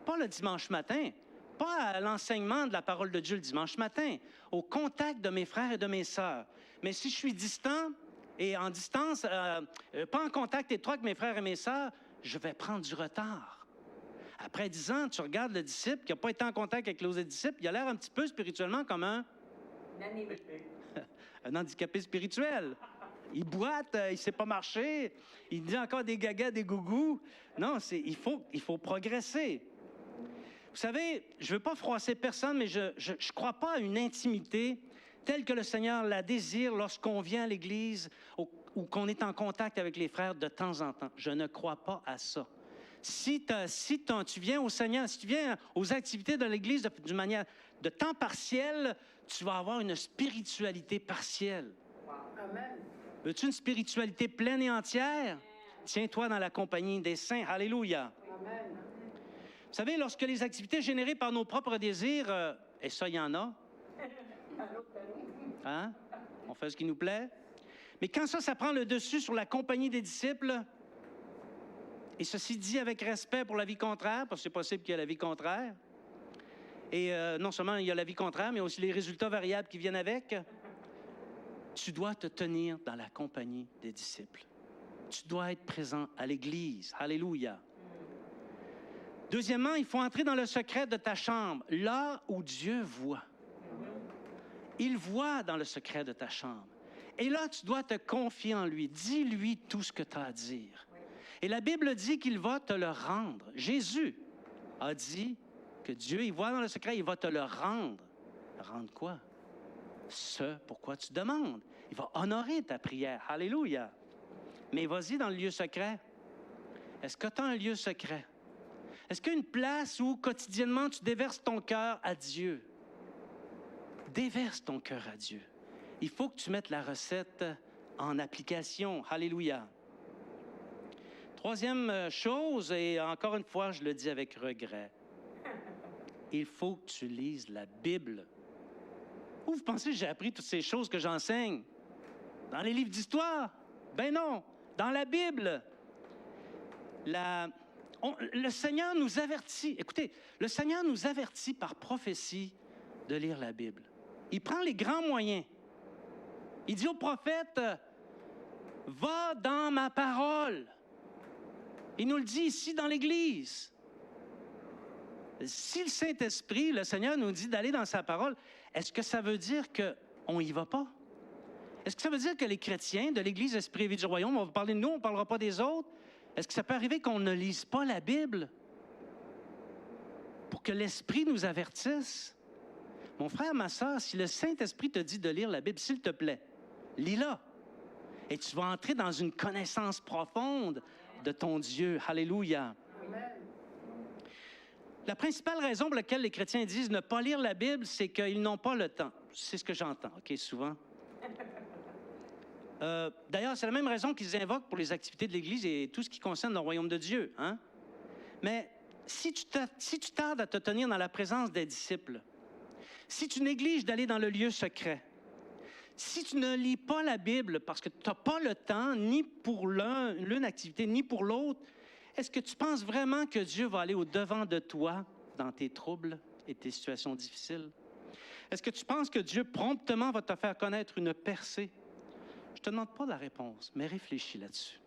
Pas le dimanche matin, pas à l'enseignement de la parole de Dieu le dimanche matin, au contact de mes frères et de mes sœurs. Mais si je suis distant et en distance, pas en contact étroit avec mes frères et mes sœurs, je vais prendre du retard. Après 10 ans, tu regardes le disciple qui n'a pas été en contact avec les autres disciples, il a l'air un petit peu spirituellement comme un handicapé spirituel. Il boite, il ne sait pas marcher, il dit encore des gagas, des gougous. Non, il faut progresser. Vous savez, je ne veux pas froisser personne, mais je ne crois pas à une intimité telle que le Seigneur la désire lorsqu'on vient à l'Église ou qu'on est en contact avec les frères de temps en temps. Je ne crois pas à ça. Si tu viens au Seigneur, si tu viens aux activités de l'Église d'une manière de temps partiel, tu vas avoir une spiritualité partielle. Amen. Veux-tu une spiritualité pleine et entière? Tiens-toi dans la compagnie des saints. Alléluia. Amen. Vous savez, lorsque les activités générées par nos propres désirs, et ça, il y en a, hein? On fait ce qui nous plaît. Mais quand ça prend le dessus sur la compagnie des disciples, et ceci dit avec respect pour la vie contraire, parce que c'est possible qu'il y ait la vie contraire, et non seulement il y a la vie contraire, mais aussi les résultats variables qui viennent avec, tu dois te tenir dans la compagnie des disciples. Tu dois être présent à l'Église. Alléluia. Deuxièmement, il faut entrer dans le secret de ta chambre, là où Dieu voit. Il voit dans le secret de ta chambre. Et là, tu dois te confier en lui. Dis-lui tout ce que tu as à dire. Et la Bible dit qu'il va te le rendre. Jésus a dit que Dieu, il voit dans le secret, il va te le rendre. Rendre quoi? Ce pourquoi tu demandes. Il va honorer ta prière. Alléluia. Mais vas-y dans le lieu secret. Est-ce que tu as un lieu secret? Est-ce qu'il y a une place où quotidiennement tu déverses ton cœur à Dieu? Déverse ton cœur à Dieu. Il faut que tu mettes la recette en application. Alléluia. Troisième chose, et encore une fois, je le dis avec regret, il faut que tu lises la Bible. Où vous pensez que j'ai appris toutes ces choses que j'enseigne? Dans les livres d'histoire? Ben non, dans la Bible. Le Seigneur nous avertit, écoutez, le Seigneur nous avertit par prophétie de lire la Bible. Il prend les grands moyens. Il dit au prophète, va dans ma parole. Il nous le dit ici dans l'Église. Si le Saint-Esprit, le Seigneur nous dit d'aller dans sa parole, est-ce que ça veut dire qu'on n'y va pas? Est-ce que ça veut dire que les chrétiens de l'Église Esprit et Vie du Royaume, on va parler de nous, on ne parlera pas des autres? Est-ce que ça peut arriver qu'on ne lise pas la Bible? pour que l'Esprit nous avertisse. Mon frère, ma sœur, si le Saint-Esprit te dit de lire la Bible, s'il te plaît, lis-la. Et tu vas entrer dans une connaissance profonde de ton Dieu. Alléluia. La principale raison pour laquelle les chrétiens disent ne pas lire la Bible, c'est qu'ils n'ont pas le temps. C'est ce que j'entends, OK, souvent. D'ailleurs, c'est la même raison qu'ils invoquent pour les activités de l'Église et tout ce qui concerne le royaume de Dieu. Hein? Mais si tu tardes à te tenir dans la présence des disciples, si tu négliges d'aller dans le lieu secret, si tu ne lis pas la Bible parce que tu n'as pas le temps, ni pour l'une activité, ni pour l'autre, est-ce que tu penses vraiment que Dieu va aller au-devant de toi dans tes troubles et tes situations difficiles? Est-ce que tu penses que Dieu promptement va te faire connaître une percée? Je ne te demande pas la réponse, mais réfléchis là-dessus.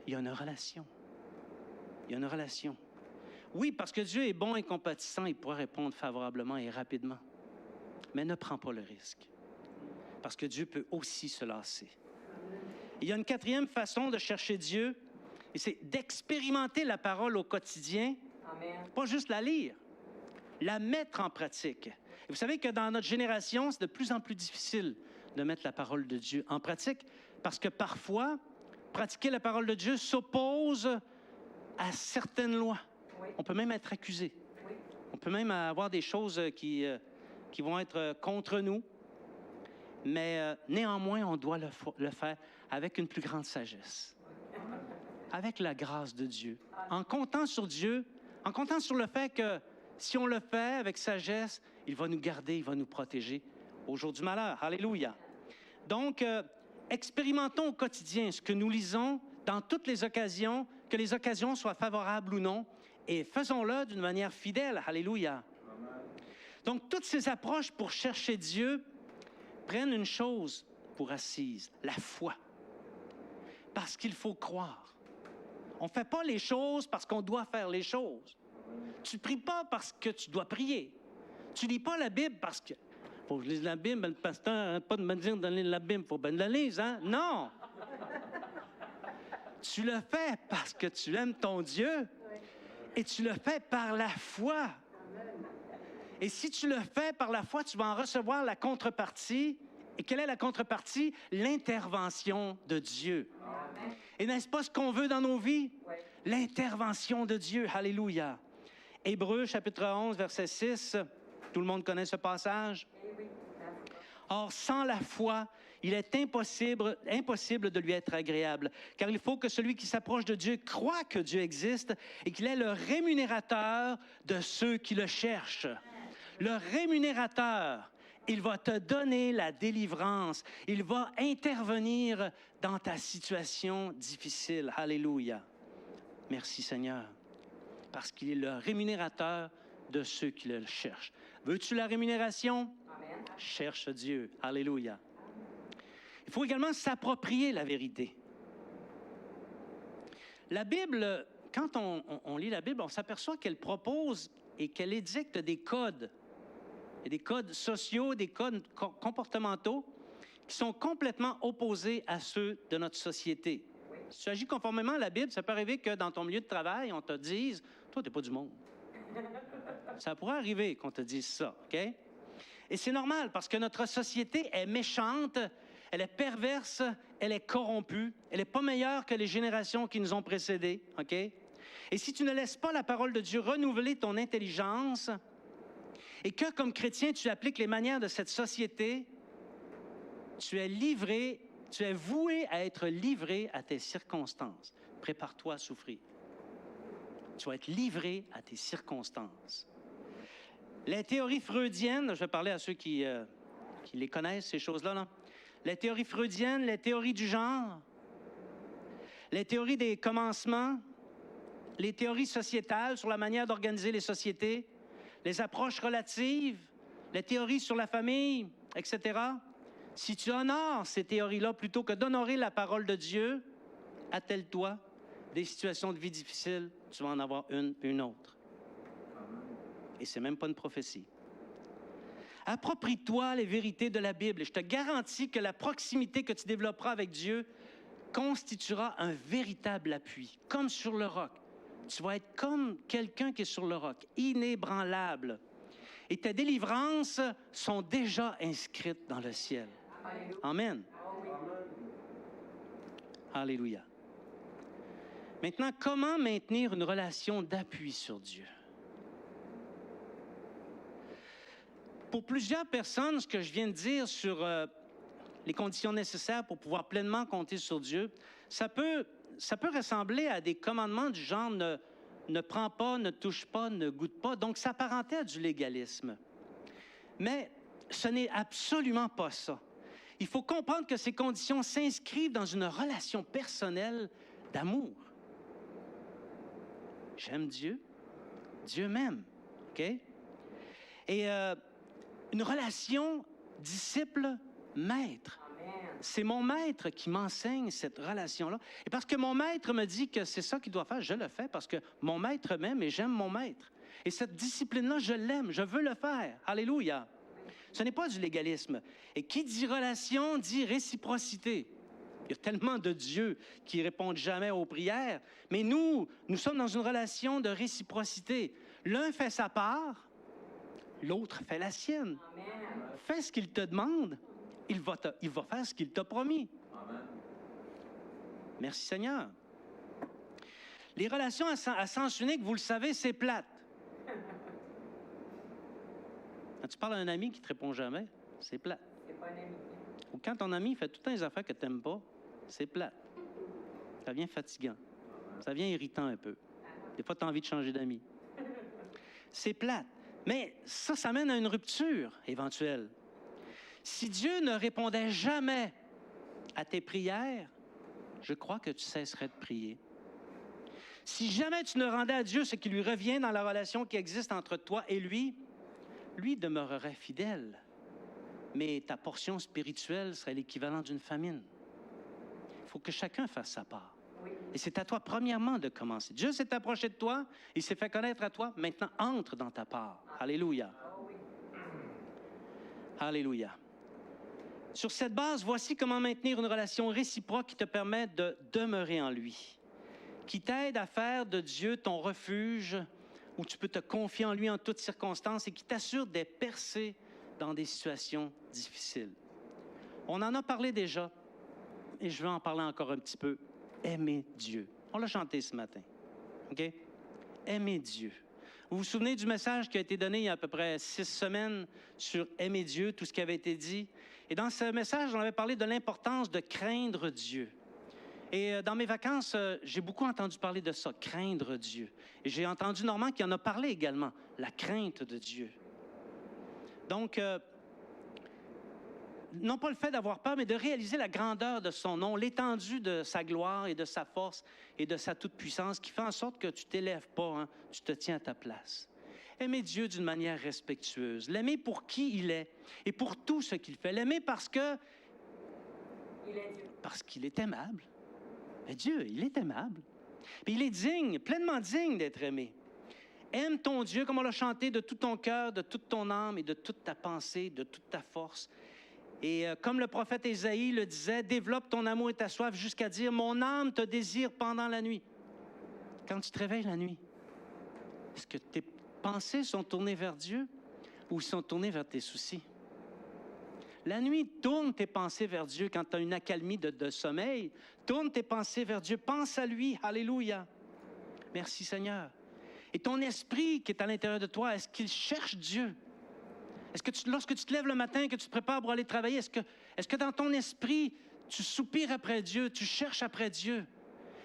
Il y a une relation. Il y a une relation. Oui, parce que Dieu est bon et compatissant, il pourra répondre favorablement et rapidement. Mais ne prends pas le risque. Parce que Dieu peut aussi se lasser. Il y a une quatrième façon de chercher Dieu, et c'est d'expérimenter la parole au quotidien. Amen. Pas juste la lire, la mettre en pratique. Et vous savez que dans notre génération, c'est de plus en plus difficile de mettre la parole de Dieu en pratique, parce que parfois, pratiquer la parole de Dieu s'oppose à certaines lois. Oui. On peut même être accusé. Oui. On peut même avoir des choses qui vont être contre nous. Mais néanmoins, on doit le faire avec une plus grande sagesse, avec la grâce de Dieu, en comptant sur Dieu, en comptant sur le fait que si on le fait avec sagesse, il va nous garder, il va nous protéger au jour du malheur. Alléluia. Donc, expérimentons au quotidien ce que nous lisons dans toutes les occasions, que les occasions soient favorables ou non, et faisons-le d'une manière fidèle. Alléluia. Donc, toutes ces approches pour chercher Dieu prennent une chose pour assise, la foi. Parce qu'il faut croire. On ne fait pas les choses parce qu'on doit faire les choses. Tu ne pries pas parce que tu dois prier. Tu ne lis pas la Bible parce que... Faut que je lise la Bible, le pasteur n'arrête pas de me dire de lire la Bible. Il faut bien la lire, hein? Non! Tu le fais parce que tu aimes ton Dieu et tu le fais par la foi. Et si tu le fais par la foi, tu vas en recevoir la contrepartie. Et quelle est la contrepartie? L'intervention de Dieu. Amen. Et n'est-ce pas ce qu'on veut dans nos vies? Oui. L'intervention de Dieu. Alléluia. Hébreux, chapitre 11, verset 6. Tout le monde connaît ce passage? Oui. Or, sans la foi, il est impossible de lui être agréable, car il faut que celui qui s'approche de Dieu croit que Dieu existe et qu'il est le rémunérateur de ceux qui le cherchent. Le rémunérateur, il va te donner la délivrance. Il va intervenir dans ta situation difficile. Alléluia. Merci Seigneur, parce qu'il est le rémunérateur de ceux qui le cherchent. Veux-tu la rémunération? Amen. Cherche Dieu. Alléluia. Il faut également s'approprier la vérité. La Bible, quand on lit la Bible, on s'aperçoit qu'elle propose et qu'elle édicte des codes. Et des codes sociaux, des codes comportementaux qui sont complètement opposés à ceux de notre société. Oui. Si tu agis conformément à la Bible, ça peut arriver que dans ton milieu de travail, on te dise « Toi, tu n'es pas du monde. » Ça pourrait arriver qu'on te dise ça, OK? Et c'est normal parce que notre société est méchante, elle est perverse, elle est corrompue, elle n'est pas meilleure que les générations qui nous ont précédés, OK? Et si tu ne laisses pas la parole de Dieu renouveler ton intelligence et que, comme chrétien, tu appliques les manières de cette société, tu es voué à être livré à tes circonstances. Prépare-toi à souffrir. Tu vas être livré à tes circonstances. Les théories freudiennes, je vais parler à ceux qui les connaissent, ces choses-là, là. Les théories freudiennes, les théories du genre, les théories des commencements, les théories sociétales sur la manière d'organiser les sociétés, les approches relatives, les théories sur la famille, etc. Si tu honores ces théories-là plutôt que d'honorer la parole de Dieu, attelle-toi, des situations de vie difficiles, tu vas en avoir une autre. Et c'est même pas une prophétie. Approprie-toi les vérités de la Bible et je te garantis que la proximité que tu développeras avec Dieu constituera un véritable appui, comme sur le roc. Tu vas être comme quelqu'un qui est sur le roc, inébranlable. Et tes délivrances sont déjà inscrites dans le ciel. Amen. Alléluia. Maintenant, comment maintenir une relation d'appui sur Dieu? Pour plusieurs personnes, ce que je viens de dire sur les conditions nécessaires pour pouvoir pleinement compter sur Dieu, ça peut ressembler à des commandements du genre ne prends pas, ne touche pas, ne goûte pas. Donc, ça s'apparentait à du légalisme. Mais ce n'est absolument pas ça. Il faut comprendre que ces conditions s'inscrivent dans une relation personnelle d'amour. J'aime Dieu, Dieu m'aime, OK? Et une relation disciple-maître. C'est mon maître qui m'enseigne cette relation-là. Et parce que mon maître me dit que c'est ça qu'il doit faire, je le fais parce que mon maître m'aime et j'aime mon maître. Et cette discipline-là, je l'aime, je veux le faire. Alléluia. Ce n'est pas du légalisme. Et qui dit relation, dit réciprocité. Il y a tellement de dieux qui ne répondent jamais aux prières, mais nous sommes dans une relation de réciprocité. L'un fait sa part, l'autre fait la sienne. Amen. Fais ce qu'il te demande. Il va faire ce qu'il t'a promis. Amen. Merci Seigneur. Les relations à sens unique, vous le savez, c'est plate. Quand tu parles à un ami qui ne te répond jamais, c'est plate. C'est pas un ami. Ou quand ton ami fait tout le temps les affaires que tu n'aimes pas, c'est plate. Ça devient fatigant. Ça devient irritant un peu. Des fois, tu as envie de changer d'amis. C'est plate. Mais ça mène à une rupture éventuelle. Si Dieu ne répondait jamais à tes prières, je crois que tu cesserais de prier. Si jamais tu ne rendais à Dieu ce qui lui revient dans la relation qui existe entre toi et lui demeurerait fidèle. Mais ta portion spirituelle serait l'équivalent d'une famine. Il faut que chacun fasse sa part. Oui. Et c'est à toi, premièrement, de commencer. Dieu s'est approché de toi, il s'est fait connaître à toi. Maintenant, entre dans ta part. Alléluia. Alléluia. Sur cette base, voici comment maintenir une relation réciproque qui te permet de demeurer en lui, qui t'aide à faire de Dieu ton refuge, où tu peux te confier en lui en toutes circonstances et qui t'assure des percées dans des situations difficiles. On en a parlé déjà, et je vais en parler encore un petit peu. Aimer Dieu. On l'a chanté ce matin. OK? Aimer Dieu. Vous vous souvenez du message qui a été donné il y a à peu près 6 semaines sur aimer Dieu, tout ce qui avait été dit? Et dans ce message, on avait parlé de l'importance de craindre Dieu. Et dans mes vacances, j'ai beaucoup entendu parler de ça, craindre Dieu. Et j'ai entendu Normand qui en a parlé également, la crainte de Dieu. Donc, non pas le fait d'avoir peur, mais de réaliser la grandeur de son nom, l'étendue de sa gloire et de sa force et de sa toute-puissance qui fait en sorte que tu ne t'élèves pas, hein, tu te tiens à ta place. Aimer Dieu d'une manière respectueuse, l'aimer pour qui il est et pour tout ce qu'il fait. L'aimer parce qu'il est aimable. Mais Dieu, il est aimable. Puis il est digne, pleinement digne d'être aimé. Aime ton Dieu, comme on l'a chanté, de tout ton cœur, de toute ton âme et de toute ta pensée, de toute ta force. Et comme le prophète Ésaïe le disait, développe ton amour et ta soif jusqu'à dire, mon âme te désire pendant la nuit. Quand tu te réveilles la nuit, est-ce que tes pensées sont tournées vers Dieu ou sont tournées vers tes soucis? La nuit, tourne tes pensées vers Dieu quand tu as une accalmie de sommeil. Tourne tes pensées vers Dieu. Pense à lui. Alléluia. Merci Seigneur. Et ton esprit qui est à l'intérieur de toi, est-ce qu'il cherche Dieu? Est-ce que lorsque tu te lèves le matin, que tu te prépares pour aller travailler, est-ce que dans ton esprit, tu soupires après Dieu, tu cherches après Dieu?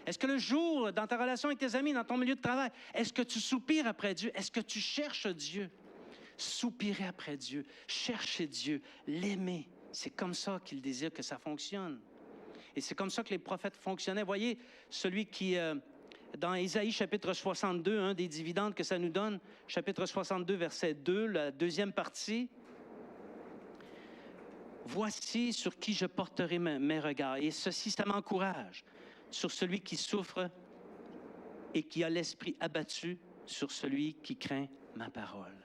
Est-ce que le jour, dans ta relation avec tes amis, dans ton milieu de travail, est-ce que tu soupires après Dieu? Est-ce que tu cherches Dieu? Soupirer après Dieu, chercher Dieu, l'aimer. C'est comme ça qu'il désire que ça fonctionne. Et c'est comme ça que les prophètes fonctionnaient. Voyez, celui qui, dans Ésaïe chapitre 62, un des dividendes que ça nous donne, chapitre 62, verset 2, la deuxième partie. « Voici sur qui je porterai mes regards. Et ceci, ça m'encourage. Sur celui qui souffre et qui a l'esprit abattu, sur celui qui craint ma parole. »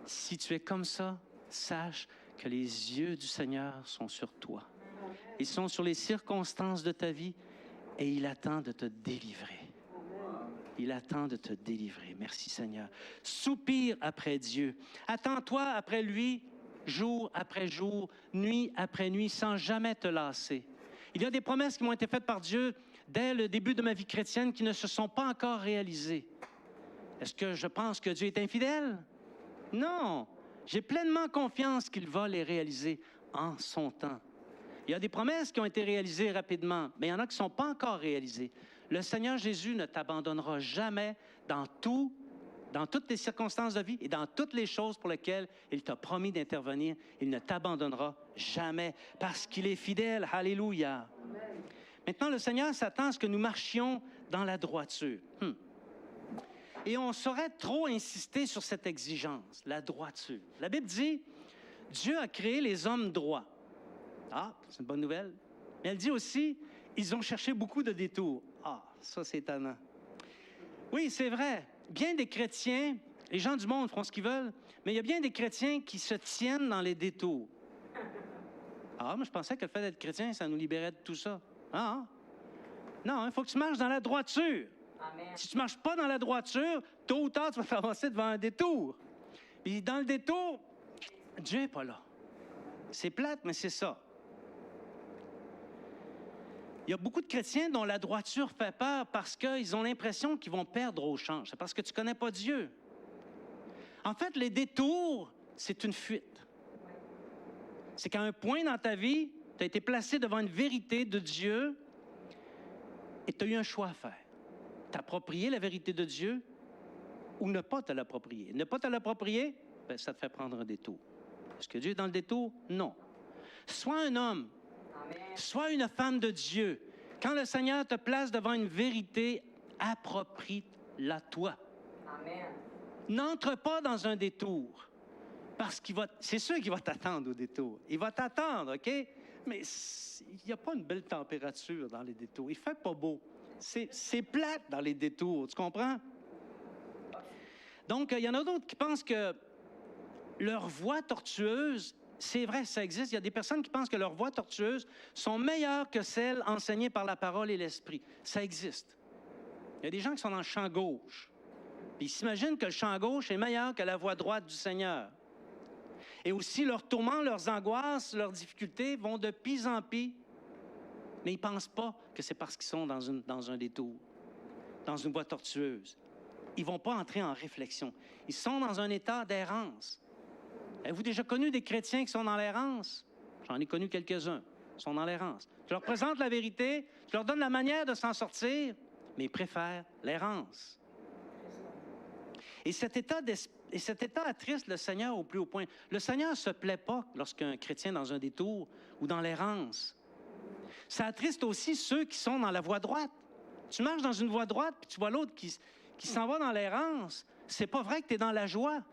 Si tu es comme ça, sache que les yeux du Seigneur sont sur toi. Ils sont sur les circonstances de ta vie et il attend de te délivrer. Il attend de te délivrer. Merci Seigneur. Soupire après Dieu. Attends-toi après lui, jour après jour, nuit après nuit, sans jamais te lasser. Il y a des promesses qui m'ont été faites par Dieu dès le début de ma vie chrétienne qui ne se sont pas encore réalisées. Est-ce que je pense que Dieu est infidèle? Non. J'ai pleinement confiance qu'il va les réaliser en son temps. Il y a des promesses qui ont été réalisées rapidement, mais il y en a qui ne sont pas encore réalisées. Le Seigneur Jésus ne t'abandonnera jamais dans toutes les circonstances de vie et dans toutes les choses pour lesquelles il t'a promis d'intervenir. Il ne t'abandonnera jamais parce qu'il est fidèle. Alléluia. Maintenant, le Seigneur s'attend à ce que nous marchions dans la droiture. Et on saurait trop insister sur cette exigence, la droiture. La Bible dit, Dieu a créé les hommes droits. Ah, c'est une bonne nouvelle. Mais elle dit aussi, ils ont cherché beaucoup de détours. Ah, ça c'est étonnant. Oui, c'est vrai. Bien des chrétiens, les gens du monde font ce qu'ils veulent, mais il y a bien des chrétiens qui se tiennent dans les détours. Ah, mais je pensais que le fait d'être chrétien, ça nous libérait de tout ça. Ah, non, il faut que tu marches dans la droiture. Amen. Si tu ne marches pas dans la droiture, tôt ou tard, tu vas t'avancer devant un détour. Puis dans le détour, Dieu n'est pas là. C'est plate, mais c'est ça. Il y a beaucoup de chrétiens dont la droiture fait peur parce qu'ils ont l'impression qu'ils vont perdre au change. C'est parce que tu ne connais pas Dieu. En fait, les détours, c'est une fuite. C'est qu'à un point dans ta vie, tu as été placé devant une vérité de Dieu et tu as eu un choix à faire. T'approprier la vérité de Dieu ou ne pas te l'approprier. Ne pas te l'approprier, bien, ça te fait prendre un détour. Est-ce que Dieu est dans le détour? Non. Sois un homme, sois une femme de Dieu. Quand le Seigneur te place devant une vérité, approprie-la toi. Amen. N'entre pas dans un détour, parce c'est sûr qu'il va t'attendre au détour. Il va t'attendre, OK? Mais il n'y a pas une belle température dans les détours. Il ne fait pas beau. C'est plate dans les détours, tu comprends? Donc, il y en a d'autres qui pensent que leur voie tortueuse, c'est vrai, ça existe. Il y a des personnes qui pensent que leurs voies tortueuses sont meilleures que celles enseignées par la parole et l'esprit. Ça existe. Il y a des gens qui sont dans le champ gauche. Puis ils s'imaginent que le champ gauche est meilleur que la voie droite du Seigneur. Et aussi, leurs tourments, leurs angoisses, leurs difficultés vont de pis en pis. Mais ils ne pensent pas que c'est parce qu'ils sont dans un détour, dans une voie tortueuse. Ils ne vont pas entrer en réflexion. Ils sont dans un état d'errance. Avez-vous déjà connu des chrétiens qui sont dans l'errance? J'en ai connu quelques-uns. Ils sont dans l'errance. Je leur présente la vérité, je leur donne la manière de s'en sortir, mais ils préfèrent l'errance. Et cet état attriste le Seigneur au plus haut point. Le Seigneur ne se plaît pas lorsqu'un chrétien est dans un détour ou dans l'errance. Ça attriste aussi ceux qui sont dans la voie droite. Tu marches dans une voie droite, puis tu vois l'autre qui s'en va dans l'errance. C'est pas vrai que tu es dans la joie.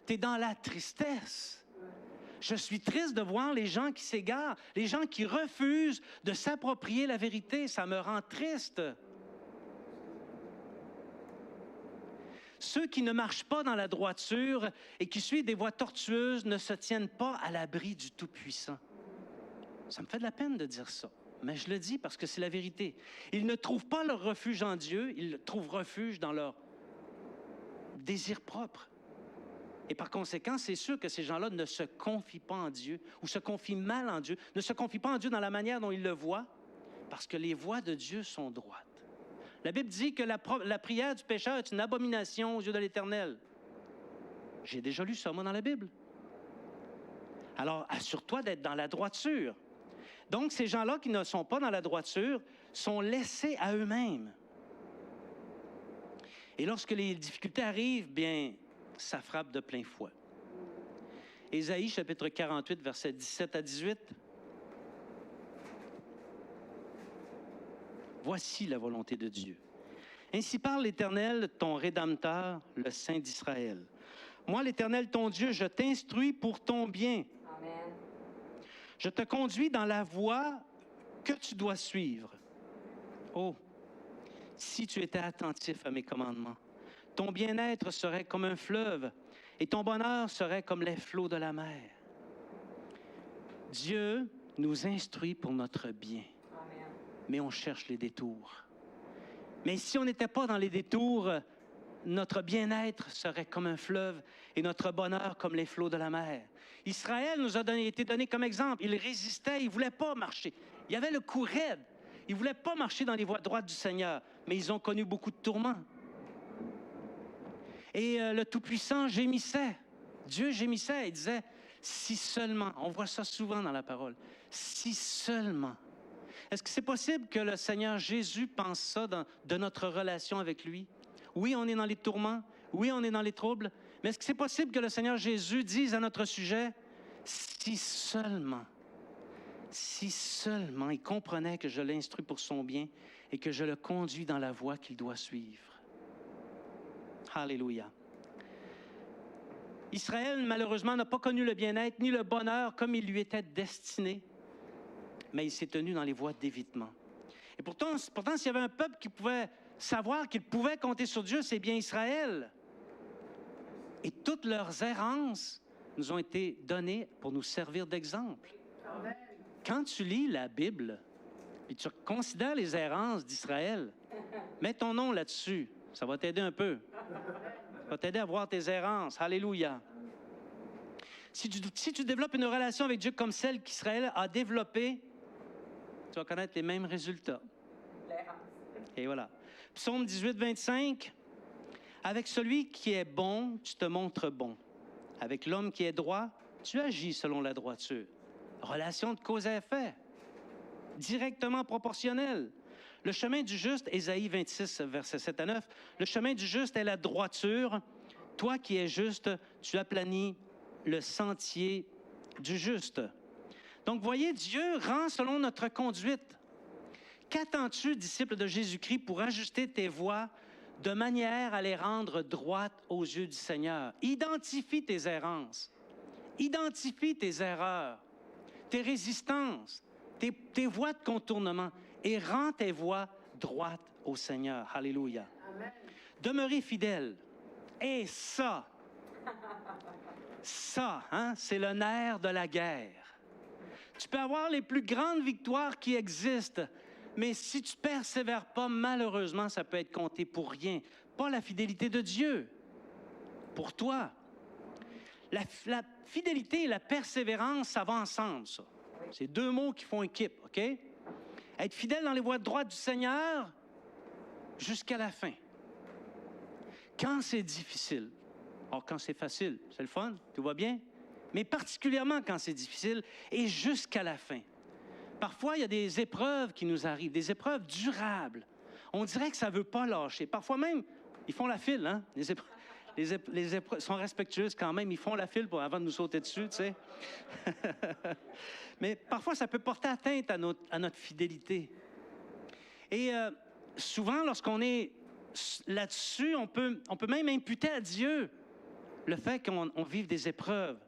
Tu es dans la tristesse. Je suis triste de voir les gens qui s'égarent, les gens qui refusent de s'approprier la vérité. Ça me rend triste. Ceux qui ne marchent pas dans la droiture et qui suivent des voies tortueuses ne se tiennent pas à l'abri du Tout-Puissant. Ça me fait de la peine de dire ça, mais je le dis parce que c'est la vérité. Ils ne trouvent pas leur refuge en Dieu, ils trouvent refuge dans leur désir propre. Et par conséquent, c'est sûr que ces gens-là ne se confient pas en Dieu ou se confient mal en Dieu, ne se confient pas en Dieu dans la manière dont ils le voient, parce que les voies de Dieu sont droites. La Bible dit que la prière du pécheur est une abomination aux yeux de l'Éternel. J'ai déjà lu ça, moi, dans la Bible. Alors, assure-toi d'être dans la droiture. Donc, ces gens-là qui ne sont pas dans la droiture sont laissés à eux-mêmes. Et lorsque les difficultés arrivent, bien, ça frappe de plein fouet. Ésaïe, chapitre 48, versets 17 à 18. Voici la volonté de Dieu. Ainsi parle l'Éternel, ton Rédempteur, le Saint d'Israël. Moi, l'Éternel, ton Dieu, je t'instruis pour ton bien. Amen. Je te conduis dans la voie que tu dois suivre. Oh, si tu étais attentif à mes commandements, ton bien-être serait comme un fleuve et ton bonheur serait comme les flots de la mer. Dieu nous instruit pour notre bien. Amen. Mais on cherche les détours. Mais si on n'était pas dans les détours, notre bien-être serait comme un fleuve et notre bonheur comme les flots de la mer. Israël nous a été donné comme exemple. Il résistait, il ne voulait pas marcher. Il y avait le cou raide. Ils ne voulaient pas marcher dans les voies droites du Seigneur, mais ils ont connu beaucoup de tourments. Et le Tout-Puissant gémissait. Dieu gémissait et disait, si seulement, on voit ça souvent dans la parole, si seulement. Est-ce que c'est possible que le Seigneur Jésus pense ça de notre relation avec lui? Oui, on est dans les tourments. Oui, on est dans les troubles. Mais est-ce que c'est possible que le Seigneur Jésus dise à notre sujet, si seulement il comprenait que je l'instruis pour son bien et que je le conduis dans la voie qu'il doit suivre. Alléluia. Israël, malheureusement, n'a pas connu le bien-être ni le bonheur comme il lui était destiné, mais il s'est tenu dans les voies d'évitement. Et pourtant, s'il y avait un peuple qui pouvait savoir qu'il pouvait compter sur Dieu, c'est bien Israël. Et toutes leurs errances nous ont été données pour nous servir d'exemple. Quand tu lis la Bible et tu considères les errances d'Israël, mets ton nom là-dessus. Ça va t'aider un peu. Ça va t'aider à voir tes errances. Alléluia. Si tu développes une relation avec Dieu comme celle qu'Israël a développée, tu vas connaître les mêmes résultats. Et voilà. Psaume 18, 25. Avec celui qui est bon, tu te montres bon. Avec l'homme qui est droit, tu agis selon la droiture. Relation de cause à effet. Directement proportionnelle. Le chemin du juste, Ésaïe 26, versets 7 à 9, le chemin du juste est la droiture. Toi qui es juste, tu aplanis le sentier du juste. Donc, voyez, Dieu rend selon notre conduite. Qu'attends-tu, disciple de Jésus-Christ, pour ajuster tes voies de manière à les rendre droites aux yeux du Seigneur? Identifie tes errances. Identifie tes erreurs, tes résistances, tes voies de contournement et rends tes voies droites au Seigneur. Alléluia. Amen. Demeurez fidèles. Et ça, c'est le nerf de la guerre. Tu peux avoir les plus grandes victoires qui existent, mais si tu ne persévères pas, malheureusement, ça peut être compté pour rien. Pas la fidélité de Dieu, pour toi. La fidélité et la persévérance, ça va ensemble, ça. C'est deux mots qui font équipe, OK? Être fidèle dans les voies droites du Seigneur jusqu'à la fin. Quand c'est difficile, or quand c'est facile, c'est le fun, tout va bien, mais particulièrement quand c'est difficile et jusqu'à la fin. Parfois, il y a des épreuves qui nous arrivent, des épreuves durables. On dirait que ça ne veut pas lâcher. Parfois même, ils font la file, hein? Les épreuves sont respectueuses quand même. Ils font la file avant de nous sauter dessus, tu sais. Mais parfois, ça peut porter atteinte à notre fidélité. Et souvent, lorsqu'on est là-dessus, on peut même imputer à Dieu le fait qu'on vive des épreuves.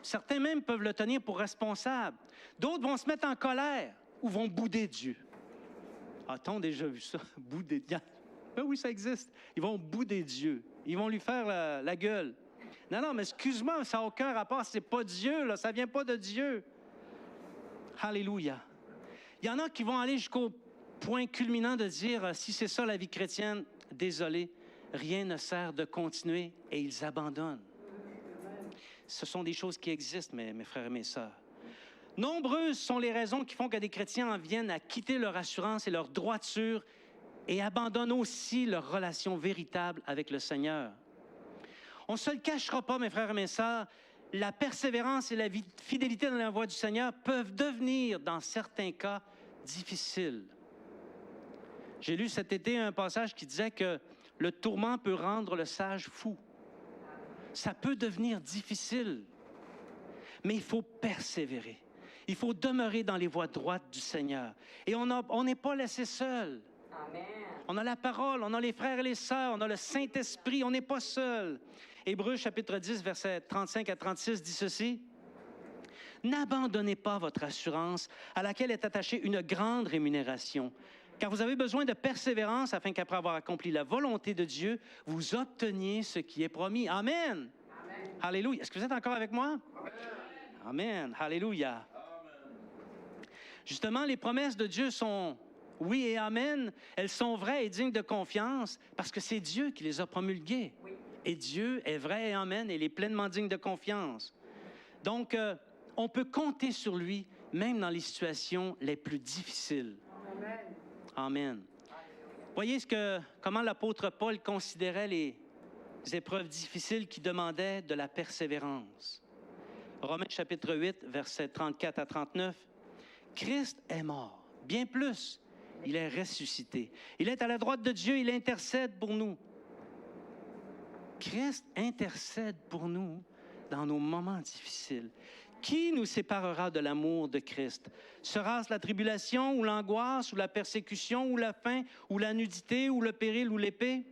Certains même peuvent le tenir pour responsable. D'autres vont se mettre en colère ou vont bouder Dieu. A-t-on déjà vu ça? Bouder Dieu? Ben oui, ça existe. Ils vont bouder Dieu. Ils vont lui faire la gueule. Non, mais excuse-moi, ça n'a aucun rapport. C'est pas Dieu, là. Ça ne vient pas de Dieu. Alléluia. Il y en a qui vont aller jusqu'au point culminant de dire, si c'est ça la vie chrétienne, désolé, rien ne sert de continuer et ils abandonnent. Ce sont des choses qui existent, mes frères et mes sœurs. Nombreuses sont les raisons qui font que des chrétiens en viennent à quitter leur assurance et leur droiture et abandonnent aussi leur relation véritable avec le Seigneur. On ne se le cachera pas, mes frères et mes sœurs, la persévérance et la fidélité dans la voie du Seigneur peuvent devenir, dans certains cas, difficiles. J'ai lu cet été un passage qui disait que le tourment peut rendre le sage fou. Ça peut devenir difficile, mais il faut persévérer. Il faut demeurer dans les voies droites du Seigneur. Et on n'est pas laissé seul. Amen. On a la parole, on a les frères et les sœurs, on a le Saint-Esprit, on n'est pas seul. Hébreux chapitre 10, versets 35 à 36 dit ceci. « N'abandonnez pas votre assurance à laquelle est attachée une grande rémunération, car vous avez besoin de persévérance afin qu'après avoir accompli la volonté de Dieu, vous obteniez ce qui est promis. » Amen. Amen. Alléluia. Est-ce que vous êtes encore avec moi? Amen. Amen. Alléluia. Amen. Justement, les promesses de Dieu sont Oui et amen. Elles sont vraies et dignes de confiance parce que c'est Dieu qui les a promulguées. Oui. Et Dieu est vrai et amen, et il est pleinement digne de confiance. Donc, on peut compter sur lui, même dans les situations les plus difficiles. Amen. Amen. Voyez comment l'apôtre Paul considérait les épreuves difficiles qui demandaient de la persévérance. Romains chapitre 8, versets 34 à 39. Christ est mort, bien plus, il est ressuscité. Il est à la droite de Dieu, il intercède pour nous. Christ intercède pour nous dans nos moments difficiles. Qui nous séparera de l'amour de Christ? Sera-ce la tribulation ou l'angoisse ou la persécution ou la faim ou la nudité ou le péril ou l'épée?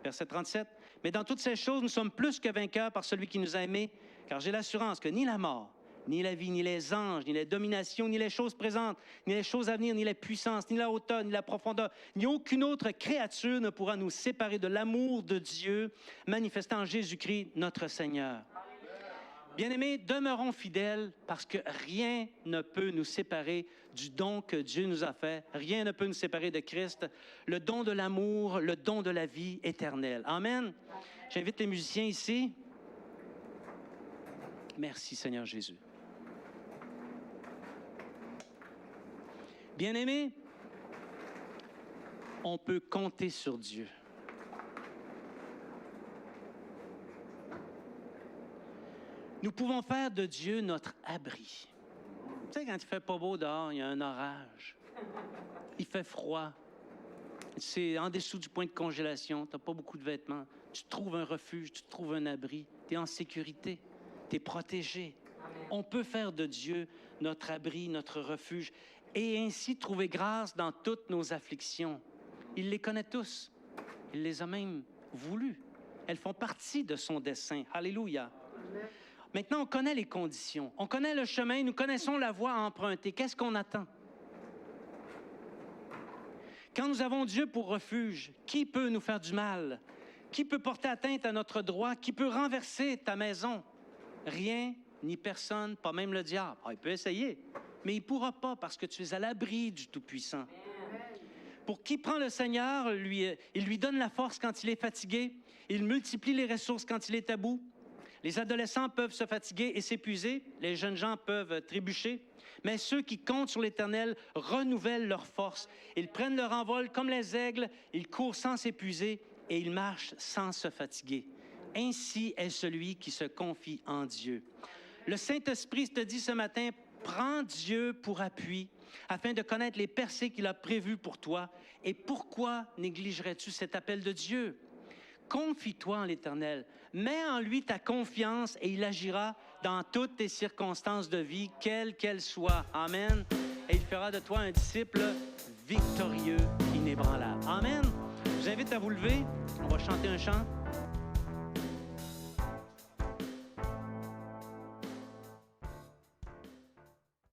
Verset 37. Mais dans toutes ces choses, nous sommes plus que vainqueurs par celui qui nous a aimés, car j'ai l'assurance que ni la mort, ni la vie, ni les anges, ni les dominations, ni les choses présentes, ni les choses à venir, ni les puissances, ni la hauteur, ni la profondeur, ni aucune autre créature ne pourra nous séparer de l'amour de Dieu manifesté en Jésus-Christ, notre Seigneur. Bien-aimés, demeurons fidèles parce que rien ne peut nous séparer du don que Dieu nous a fait. Rien ne peut nous séparer de Christ, le don de l'amour, le don de la vie éternelle. Amen. J'invite les musiciens ici. Merci Seigneur Jésus. Bien-aimés, on peut compter sur Dieu. Nous pouvons faire de Dieu notre abri. Tu sais, quand il ne fait pas beau dehors, il y a un orage. Il fait froid. C'est en dessous du point de congélation. Tu n'as pas beaucoup de vêtements. Tu trouves un refuge, tu trouves un abri. Tu es en sécurité. Tu es protégé. Amen. On peut faire de Dieu notre abri, notre refuge, et ainsi trouver grâce dans toutes nos afflictions. Il les connaît tous. Il les a même voulues. Elles font partie de son dessein. Alléluia. Amen. Maintenant, on connaît les conditions. On connaît le chemin. Nous connaissons la voie à emprunter. Qu'est-ce qu'on attend? Quand nous avons Dieu pour refuge, qui peut nous faire du mal? Qui peut porter atteinte à notre droit? Qui peut renverser ta maison? Rien ni personne, pas même le diable. Il peut essayer, mais il ne pourra pas parce que tu es à l'abri du Tout-Puissant. Pour qui prend le Seigneur, il lui donne la force quand il est fatigué. Il multiplie les ressources quand il est à bout. Les adolescents peuvent se fatiguer et s'épuiser. Les jeunes gens peuvent trébucher. Mais ceux qui comptent sur l'Éternel renouvellent leur force. Ils prennent leur envol comme les aigles. Ils courent sans s'épuiser et ils marchent sans se fatiguer. Ainsi est celui qui se confie en Dieu. Le Saint-Esprit te dit ce matin, prends Dieu pour appui afin de connaître les percées qu'il a prévues pour toi. Et pourquoi négligerais-tu cet appel de Dieu? Confie-toi en l'Éternel. Mets en lui ta confiance et il agira dans toutes tes circonstances de vie, quelles qu'elles soient. Amen. Et il fera de toi un disciple victorieux, inébranlable. Amen. Je vous invite à vous lever. On va chanter un chant.